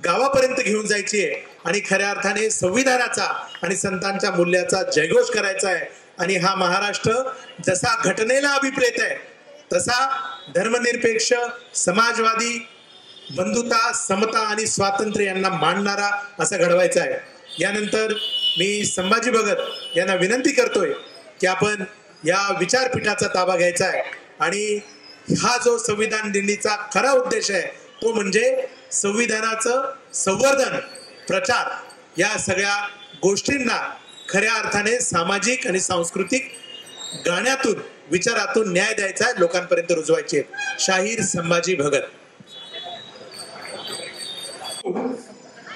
गावापर्यंत घेऊन जायची आहे आणि खऱ्या अर्थाने संविधानाचा आणि संतांच्या मूल्याचा जयघोष करायचा आहे. आणि हा महाराष्ट्र जसा घटनेला अभिप्रेत आहे तसा धर्मनिरपेक्ष, समाजवादी, बंधुता, समता आणि स्वातंत्र्य यांना मानणारा असा घडवायचा आहे. यानंतर मी संभाजी भगत यांना विनंती करतोय की आपण या विचारपीठाचा ताबा घ्यायचा आहे आणि हा जो संविधान दिंडीचा खरा उद्देश आहे तो म्हणजे संविधानाचं संवर्धन, प्रचार या सगळ्या गोष्टींना खऱ्या अर्थाने सामाजिक आणि सांस्कृतिक गाण्यातून, विचारातून न्याय द्यायचा आहे, लोकांपर्यंत रुजवायचे. शाहीर संभाजी भगत.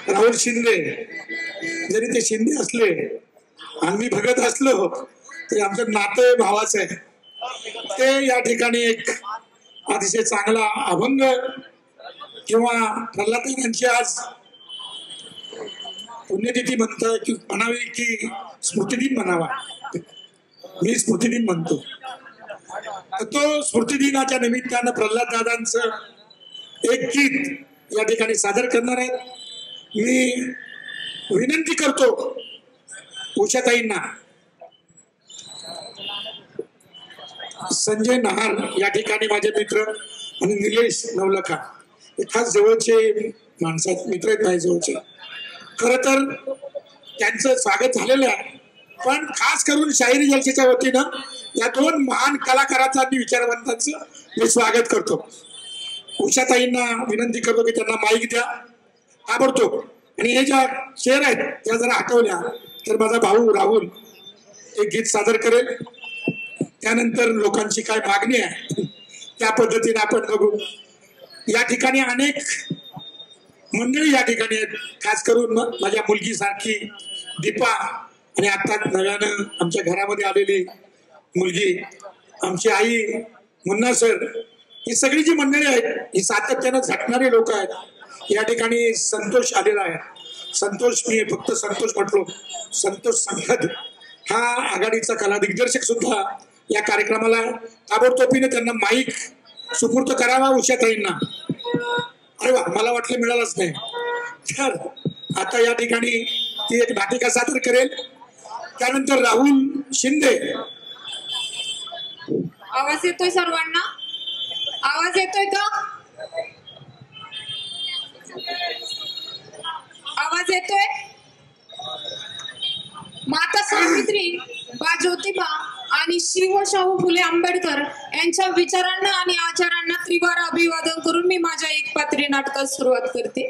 राहुल शिंदे जरी ते शिंदे असले आणि मी भगत असलो तरी आमचं नातं भावाचं आहे. ते या ठिकाणी एक अतिशय चांगला अभंग किंवा प्रल्हाद यांची आज पुण्यतिथी म्हणता की म्हणावी की स्मृतिदिन म्हणावा, मी स्मृतिदिन म्हणतो. तो स्मृतिदिनाच्या निमित्तानं प्रल्हाद दादांचं एक गीत या ठिकाणी सादर करणार आहे. मी विनंती करतो उषाताईंना, संजय नहार या ठिकाणी माझे मित्र आणि निलेश नवलखा हे खास जवळचे माणसं मित्र आहेत माझे जवळचे. खर तर त्यांचं स्वागत झालेलं आहे, पण खास करून शाहिरी जलसेच्या वतीनं या दोन महान कलाकारांचं आणि विचारवंतांचं मी स्वागत करतो. उषाताईंना विनंती करतो की त्यांना माईक द्या ताबडतोब, आणि हे ज्या शेर आहेत त्या जरा आठवल्या तर माझा भाऊ राहुल एक गीत सादर करेल. त्यानंतर लोकांची काय मागणी आहे त्या पद्धतीने आपण बघू. या ठिकाणी अनेक मंडळी या ठिकाणी आहेत, खास करून माझ्या मुलगी सारखी दीपा आणि आता नव्यानं आमच्या घरामध्ये आलेली मुलगी, आमची आई मुन्ना सर, ही सगळी जी मंडळी आहेत ही सातत्यानं झटणारी लोक आहेत. या ठिकाणी संतोष आलेला आहे. संतोष, मी फक्त संतोष म्हटलो, संतोष संगत हा आघाडीचा कला दिग्दर्शक सुद्धा या कार्यक्रमाला ताबडतोबीने त्यांना माईक सुपूर्द करावा उषाताईंना. अरे वा, मला वाटलं मिळालंच नाही. तर आता या ठिकाणी ती एक नाटिका सादर करेल. त्यानंतर राहुल शिंदे. आवाज येतोय सर्वांना? आवाज येतोय का? आवाज येतोय? माता सावित्री, बा ज्योतिबा आणि शिव शाहू फुले आंबेडकर यांच्या विचारांना आणि आचारांना त्रिवार अभिवादन करून मी माझ्या एक पात्री नाटकास सुरुवात करते.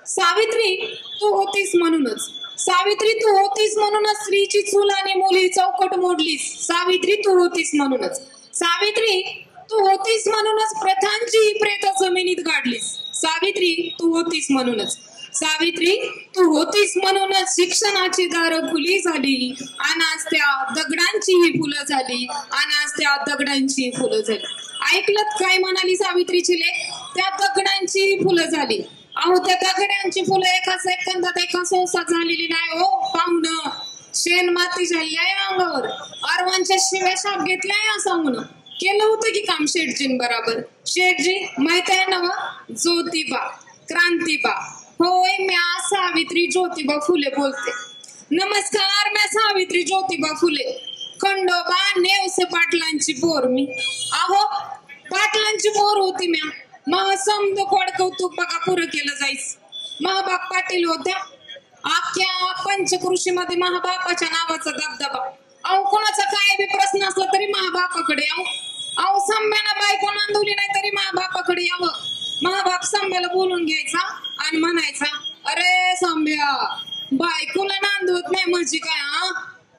सावित्री तू होतीस म्हणूनच, सावित्री तू होतीस म्हणूनच स्त्रीची चूल आणि मुली चौकट मोडलीस. सावित्री तू होतीस म्हणूनच, सावित्री तू होतीस म्हणूनच प्रथांची प्रेत जमिनीत गाडलीस. सावित्री तू होतीस म्हणूनच, सावित्री तू होतीस म्हणूनच शिक्षणाची दारं खुली झाली आणि आज त्या दगडांचीही फुलं झाली, आणि आज त्या दगडांची फुलं झाली. ऐकलत काय म्हणाली सावित्रीची लेक? त्या दगडांची फुलं झाली. अहो त्या दगडांची फुलं एका सेकंदात एका संसात झालेली नाही हो पाहुणं. शेण माती झाली अंगावर, अरवांच्या शिव्या शाप घेतल्या सांगून केलं होतं की काम शेठजीन बरोबर. शेठजी माहित आहे ना, ज्योतिबा क्रांतिबा. होय, म्या सावित्री ज्योतिबा फुले बोलते. नमस्कार, म्या सावित्री ज्योतिबा फुले, खंडोबा नेवसे पाटलांची पोर मी. अहो पाटलांची पोर होती म्या. मग समद कोड कौतुक बघा पुरं केलं जायच. महाबाप पाटील होत्या. अख्ख्या पंचकृषीमध्ये महाबापाच्या नावाचा दबदबा. अहो कोणाचा काय बी प्रश्न असला तरी महाबापाकडे यावं. अहो संभ्याला बायको नांदवली नाही तरी महाबापाकडे यावं. महाबाप संभ्याला बोलून घ्यायचा आणि म्हणायचा, अरे संभ्या बायकोला नांदवत नाही म्हणजे काय, हा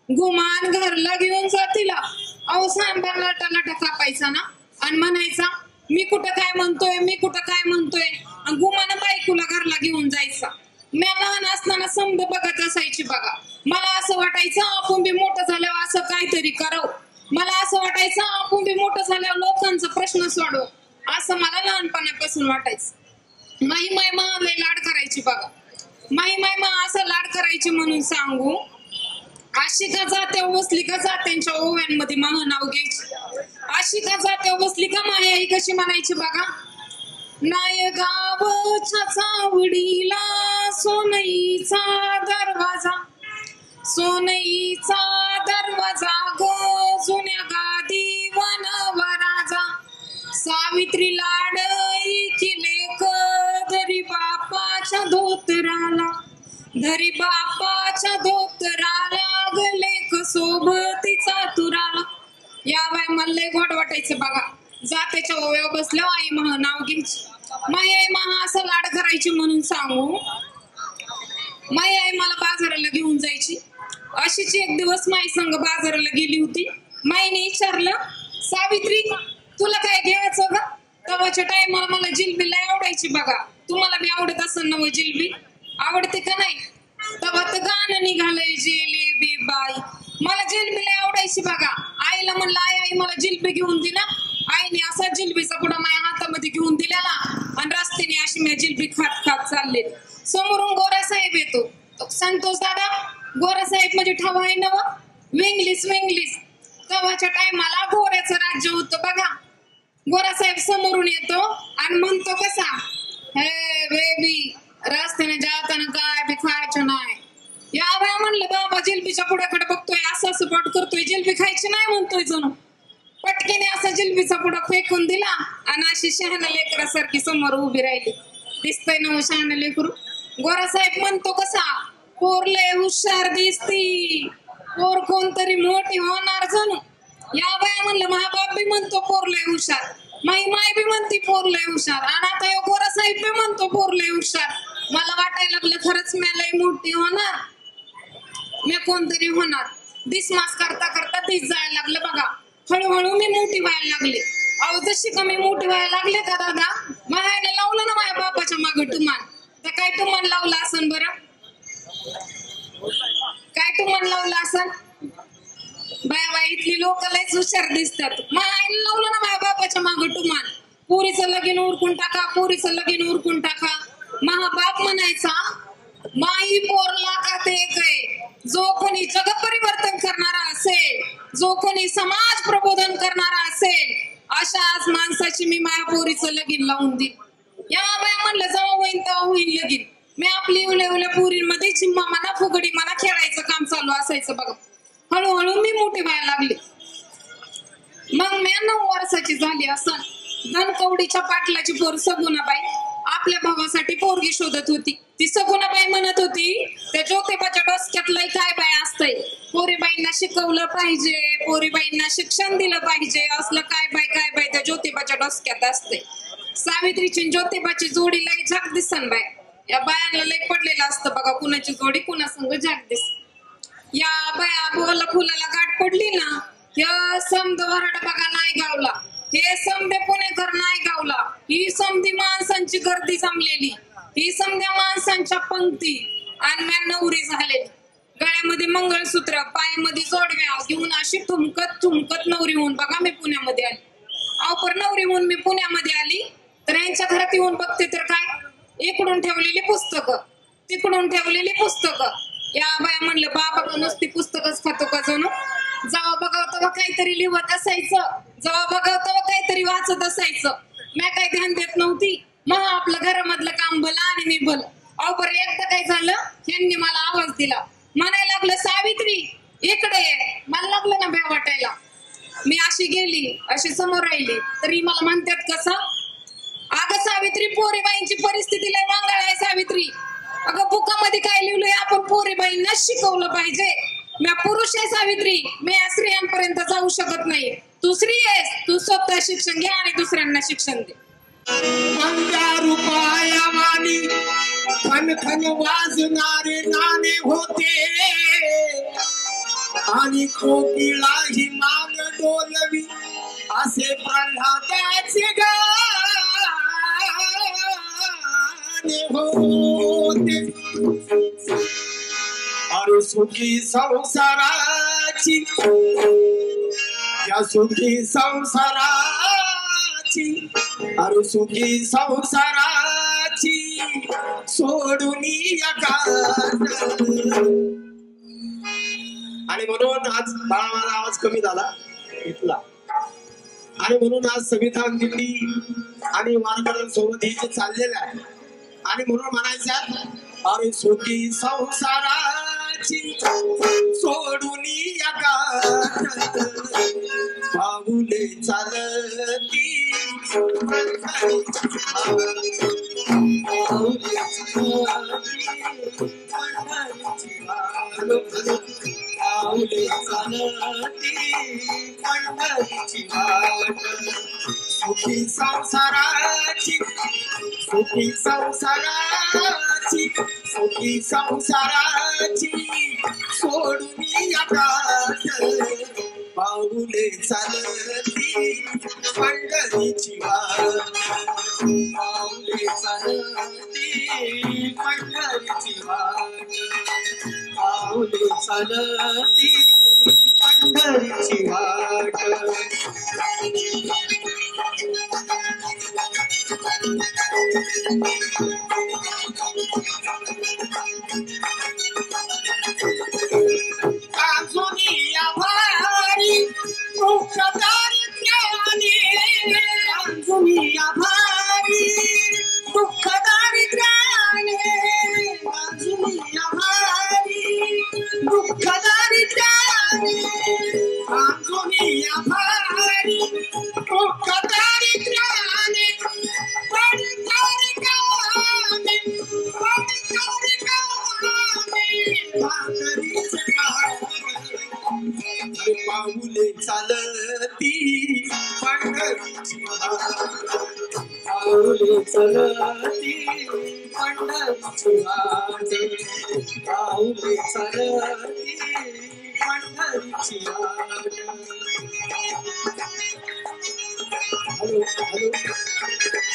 गुमान घरला घेऊन जा तिला. अहो संभ्या लाटा कापायचा ना आणि म्हणायचा, मी कुठं काय म्हणतोय, मी कुठं काय म्हणतोय, आणि गुमान बायकोला घरला घेऊन जायचा. मी लहान असताना समज बघत असायची बघा. मला असं वाटायचं आपण बी मोठं झाल्यावर असं काहीतरी करावं. मला असं वाटायचं आपण बी मोठं झाल्यावर लोकांचा प्रश्न सोडव, असं मला लहानपणापासून वाटायचं. माई मा लय लाड करायची बघा. माई मा असं लाड करायची म्हणून सांगू, अशी का जात्या बसली का जात्यांच्या ओव्यांमध्ये महा नाव घ्यायची. अशी का जात्या बसली का माया ही कशी म्हणायची बघा. नाय गावच्या चावडीला सोनईचा दरवाजा, सोनईचा दरवाजा ग जुन्या गादी वनवराजा. सावित्री लाडई लेक धरी बापाच्या धोतराला, धरी बापाच्या धोतराला ग लेक सोबतीचा तुराला. या बाय मला लय गोड वाटायचं बघा. जातेच्या ओव्या बसल्या आई महा नाव घ्यायची. माई आई महा असं लाड करायची म्हणून सांगू. माई आई मला बाजाराला घेऊन जायची. अशीच एक दिवस माई संग बाजाराला गेली होती. माईने विचारलं, सावित्री तुला काय घ्यायचं ग? तवाच्या टायमाला मला जिलबी लय आवडायची बघा. तुम्हाला बी आवडत असेल ना जिलबी? आवडते का नाही? तवा तर गाणं निघालंय जिलेबी बाई. मला जिलबी लय आवडायची बघा. आईला म्हणलं आई आई मला जिलबी घेऊन दे ना. आईने असा जिलबीचा पुडा माझ्या हातामध्ये घेऊन दिलेला आणि रस्त्याने अशी मी जिलबी खात खात चालले. समोरून गोरा साहेब येतो. संतोष दादा गोरा साहेब म्हणजे ठाव आहे ना वेंगलीस वेंगलीस. तवाच्या टायमाला गोऱ्याचं राज्य होतं बघा. गोरा साहेब समोरून येतो आणि म्हणतो कसा, हे बेबी रस्त्याने जाताना काय बी खायचं नाही. या बाय म्हणलं बाबा जिलबीच्या पुढ्याकडे बघतोय असं असं पट करतोय जिलबी खायची नाही म्हणतोय जणू. पटकेने असा जिलबीचा पुडा फेकून दिला आणि अशी शहाणा लेकरासारखी समोर उभी राहिली. दिसतंय ना शहाणा लेकरू. गोरा साहेब म्हणतो कसा, पोर लय हुशार दिसती, पोर कोणतरी मोठी होणार जणू. या बाया म्हणलं माझा बाप बी म्हणतो पोर लय हुशार, माई माय बी म्हणती पोर लय हुशार आणि आता यो गोरा साहेब बी म्हणतो पोर लय हुशार. मला वाटायला लागलं खरंच मी लय मोठी होणार, मी कोणतरी होणार. दिसमास करता करता दिस जायला लागलं बघा. हळूहळू मी मोठी व्हायला लागले. अहो जशी कमी मोठी व्हायला लागले का दादा माझ्या लावलं ना माझ्या बापाच्या मागे टुमान. तर काय टुमान लावलं असन बरं? काय टुमान लावलं असन? बाया बाई इथली लोक लयच हुशार दिसतात. माझ्या लावलं ना माझ्या बापाच्या मागे टुमान. पोरीचं लगीन उरकून टाका, पोरीचं लगीन उरकून टाका. महा बाप म्हणायचा माई पोरला का ते काय. जो कोणी जग परिवर्तन करणारा असेल, जो कोणी समाज प्रबोधन करणारा असेल, अशाच माणसाची मी माझ्या पोरीचं लगीन लावून देईन. या बाया म्हणलं जेव्हा होईन तेव्हा होईन लगीन. मी आपली उल्या उल्या पोरींमध्ये चिम्मा म्हणा फुगडी म्हणा खेळायचं काम चालू असायचं बघा. हळूहळू मी मोठी व्हायला लागले. मग मी 9 वर्षाची झाली असं. धनकवडीच्या पाटलाची पोर सगुणाबाई आपल्या भावासाठी पोरगी शोधत होती. ती सगुणाबाई म्हणत होती त्या ज्योतिबाच्या डोसक्यात लय काय बाय असतंय, पोरीबाईंना शिकवलं पाहिजे, पोरीबाईंना शिक्षण दिलं पाहिजे, असलं काय बाय त्या ज्योतिबाच्या डोसक्यात असते. सावित्रीची ज्योतिबाची जोडी लय झाक दिसन बाय. या बायांना लय पडलेलं असतं बघा कुणाची जोडी कुणा संग झाक दिस. या बाया बोला फुलाला गाठ पडली ना, या समद वराड बघा नाही गावला, हे समदे पुणेकर नाही गावला, ही समधी माणसांची गर्दी जमलेली, ही समध्या माणसांच्या पंक्ती आणि म्या नवरी झालेली. गळ्यामध्ये मंगळसूत्र, पायामध्ये जोडव्या घेऊन अशी ठुमकत ठुमकत नवरी होऊन बघा मी पुण्यामध्ये आली. अवपर नवरी होऊन मी पुण्यामध्ये आली तर यांच्या घरात येऊन बघते तर काय, इकडून ठेवलेली पुस्तकं, तिकडून ठेवलेली पुस्तकं. या बाया म्हणलं बाबा नुसती पुस्तकच खातो का जणू. जेव्हा बघावं तेव्हा काहीतरी लिहत असायचं, जेव्हा बघावं तेव्हा काहीतरी वाचत असायचं. मी काही ध्यान देत नव्हती. मग आपलं घरामधलं काम भलं आणि मी भलं. अहो बरं एकदा काय झालं, ह्यांनी मला आवाज दिला. म्हणायला लागलं सावित्री इकडे ये. मला लागलं ना भ्या वाटायला. मी अशी गेली, अशी समोर राहिली तरी मला म्हणतात कसं, अगं सावित्री पोरीबाईंची परिस्थिती लय वांगाळ आहे सावित्री. अगं बुकामध्ये काय लिहिलंय आपण पोरीबाईंना शिकवलं पाहिजे. मी पुरुष आहे सावित्री, मी या स्त्रियांपर्यंत जाऊ शकत नाही. तू स्त्री आहेस, तू स्वतः शिक्षण घे आणि दुसऱ्यांना शिक्षण दे. रुपया वाणी खन खन वाजणारे नाणे होते आणि कोकिळा ही मान डोलवी असे प्रल्हादाचे गाणे होते. अरे सुखी संसाराची, या सुखी संसाराची, अरे सुखी संसाराची सोडून आणि म्हणून आज माझा आवाज कमी झाला इथला. आणि म्हणून आज संविधान दिंडी आणि वारकऱ्यांसोबत हे जे चाललेलं आहे आणि म्हणून म्हणायचं अरे सुखी संसाराची सोडून पाऊले चालती पाऊले चालती चालती पंढरीची वाट सुखी संसाराची सुखी संसाराची सुखी संसाराची सोडून यात पाऊले चालती पंढरीची वाट पाऊले चालती पंढरीची वाट पाऊले चालती पंढरीची वाट अजूनी आभारी दुःख दारिद्र्याने अजूनी आभारी दुःख दारिद्र्याने अजूनी आभारी दुःख दारिद्र्याने अजूनी आभारी दुःख दारिद्र्याने पडतारी कामे पडतारी कामे भाकरीचे अरे पाऊले चालती पंढरीची वाट पाऊले चालती पंढरीची वाट पाऊले चालती पंढरीची वाट हॅलो हॅलो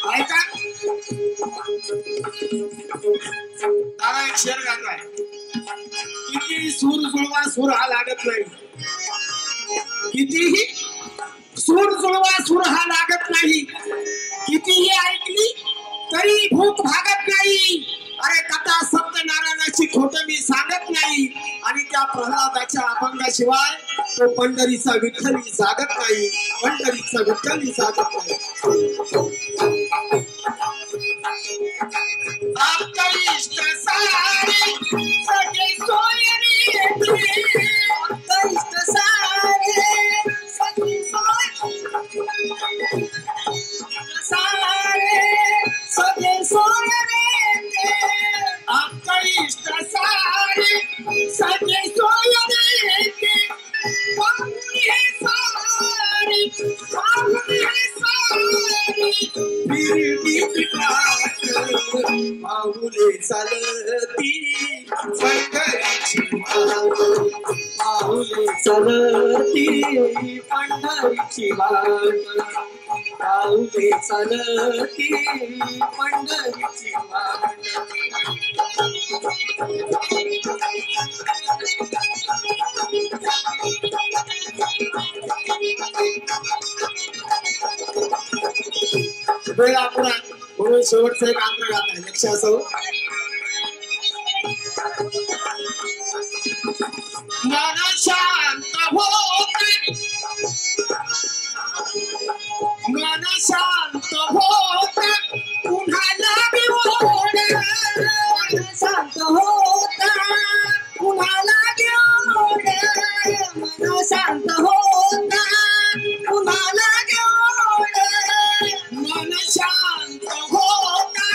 ऐका दादा एक शेर गाताय किती सूर जुळवा सूर हा लागत नाही कितीही सूर जुळवा सूर हा लागत नाही कितीही ऐकली तरी भूक भागत नाही अरे कथा सत्यनारायणाची खोट मी सांगत नाही आणि त्या प्रल्हादाच्या अभंगाशिवाय तो पंढरीचा विठ्ठली जागत नाही पंढरीचा विठ्ठली जागत नाही आपका इष्ट सारे सगे सोयरी आपका इष्ट सारे सगे सारे सगे सोयरी आपका इष्ट सारे सगे सोयरी पाहुणे सारे पाऊले चालती पंढरीची वाट पाऊले चालती पंढरीची वाट पाऊले चालती पंढरीची वाट वेळ आपण म्हणून शेवटचं एक आंध्र गात आहे लक्ष असावं मन शांत होते मन शांत होते पुन्हा विओढ मन शांत होता पुन्हा विओढ मन शांत होता पुन्हा विओढ मन शांत होता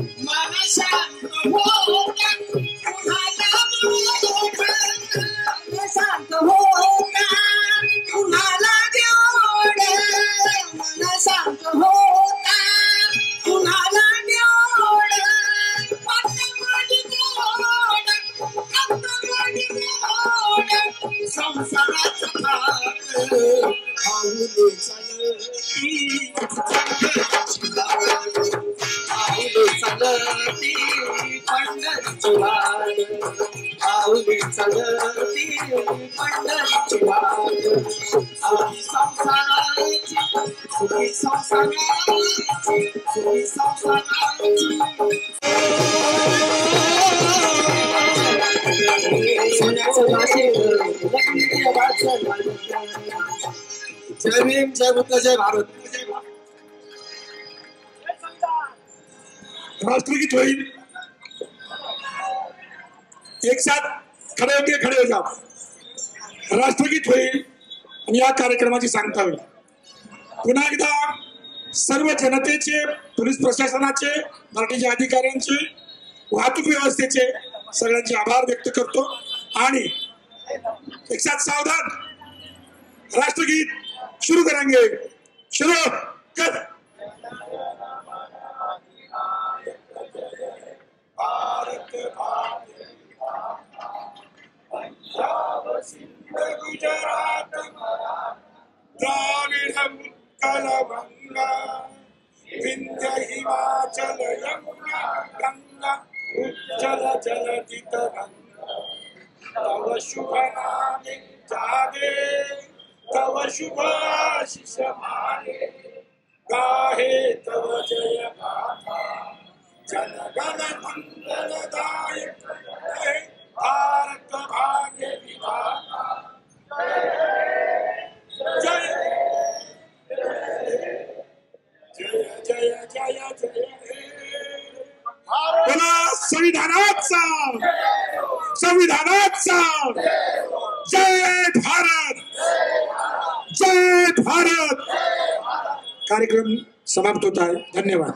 मन शांत होता पुन्हा विओढ मन शांत होता पुन्हा विओढ मन शांत होता पुन्हा विओढ संसाराचा पाऊले चालती पंढरीची वाट पाऊले चालती पंढरीची वाट पाऊले चालती पंढरीची वाट सुखी संसाराची सुखी संसाराची सुखी संसाराची जय भीम जय बुद्ध जय भारत राष्ट्रगीत होईल. एक साथ खड़े होके खड़े हो जाओ. राष्ट्रगीत होईल आणि या कार्यक्रमाची सांगता होईल. पुन्हा एकदा सर्व जनतेचे, पोलीस प्रशासनाचे, मराठीच्या अधिकाऱ्यांचे, वाहतूक व्यवस्थेचे सगळ्यांचे आभार व्यक्त करतो. आणि एक साथ सावधान, राष्ट्रगीत शुरू करेंगे. शुरू कर. पंजाब सिंध गुजरात द्राविडम कलबंगा विंध्य हिमाचल यमुना गंगा उज्जल जलधि तरंगा तव शुभ नामे जागे तव शुभ आशीष मागे गाहे तव जय गाथा जनगण मंगलदायक भारत भाग्य विधाता जय जय जय जय जय बोला संविधानाचा जय भारत जय भारत. कार्यक्रम समाप्त होता है. धन्यवाद.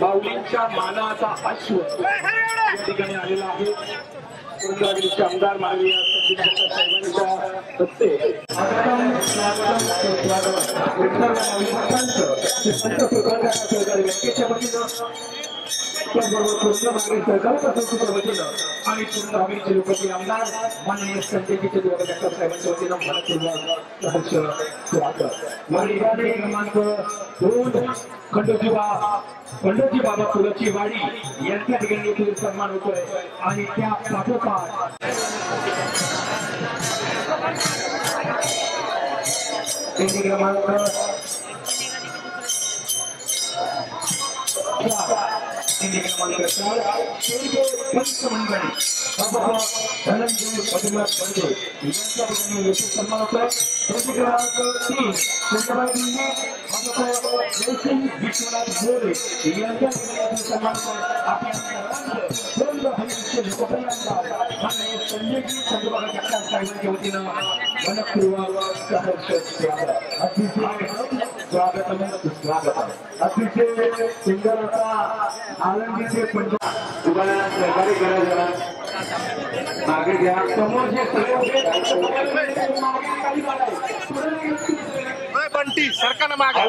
बाहुलींच्या मानाचा अश्व या ठिकाणी आलेला आहे. रत्नागिरीचे आमदार माननीय साहेबांच्या हस्ते बँकेच्या वतीनं त्याचबरोबर सहकार्य संस्थेच्या वतीनं आणि पूर्ण हवेलीचे लोकप्रिय आमदार माननीय संजयजी जगताप साहेबांच्या वतीनं मनपूर्वक स्वागत. मार्गाने क्रमांक 2 खंडोजी बाबा फुलाची वाडी यांच्या ठिकाणी येथील सन्मान होतोय. आणि त्या पाठोपाठ क्रमांक पंचमंडळी धनंजय पदुनाथ बंडे यांच्या ठिकाणी येथील सन्मान होतोय. क्रमांक 3 जयसिंग विश्वनाथ मोरे यांच्या ठिकाणी सन्मान होतोय. आपल्या सर्वांचं लोकप्रिय आमदार माननीय संजयजी चंद्रबाबा जगताप साहेबांच्या वतीनं मनपूर्वक स्वागत. अतिशय सुंदर असा आनंदीचे दुकानाला सहकार्य करा. मागे घ्या. समोर जे बंटी सरकारनं मागे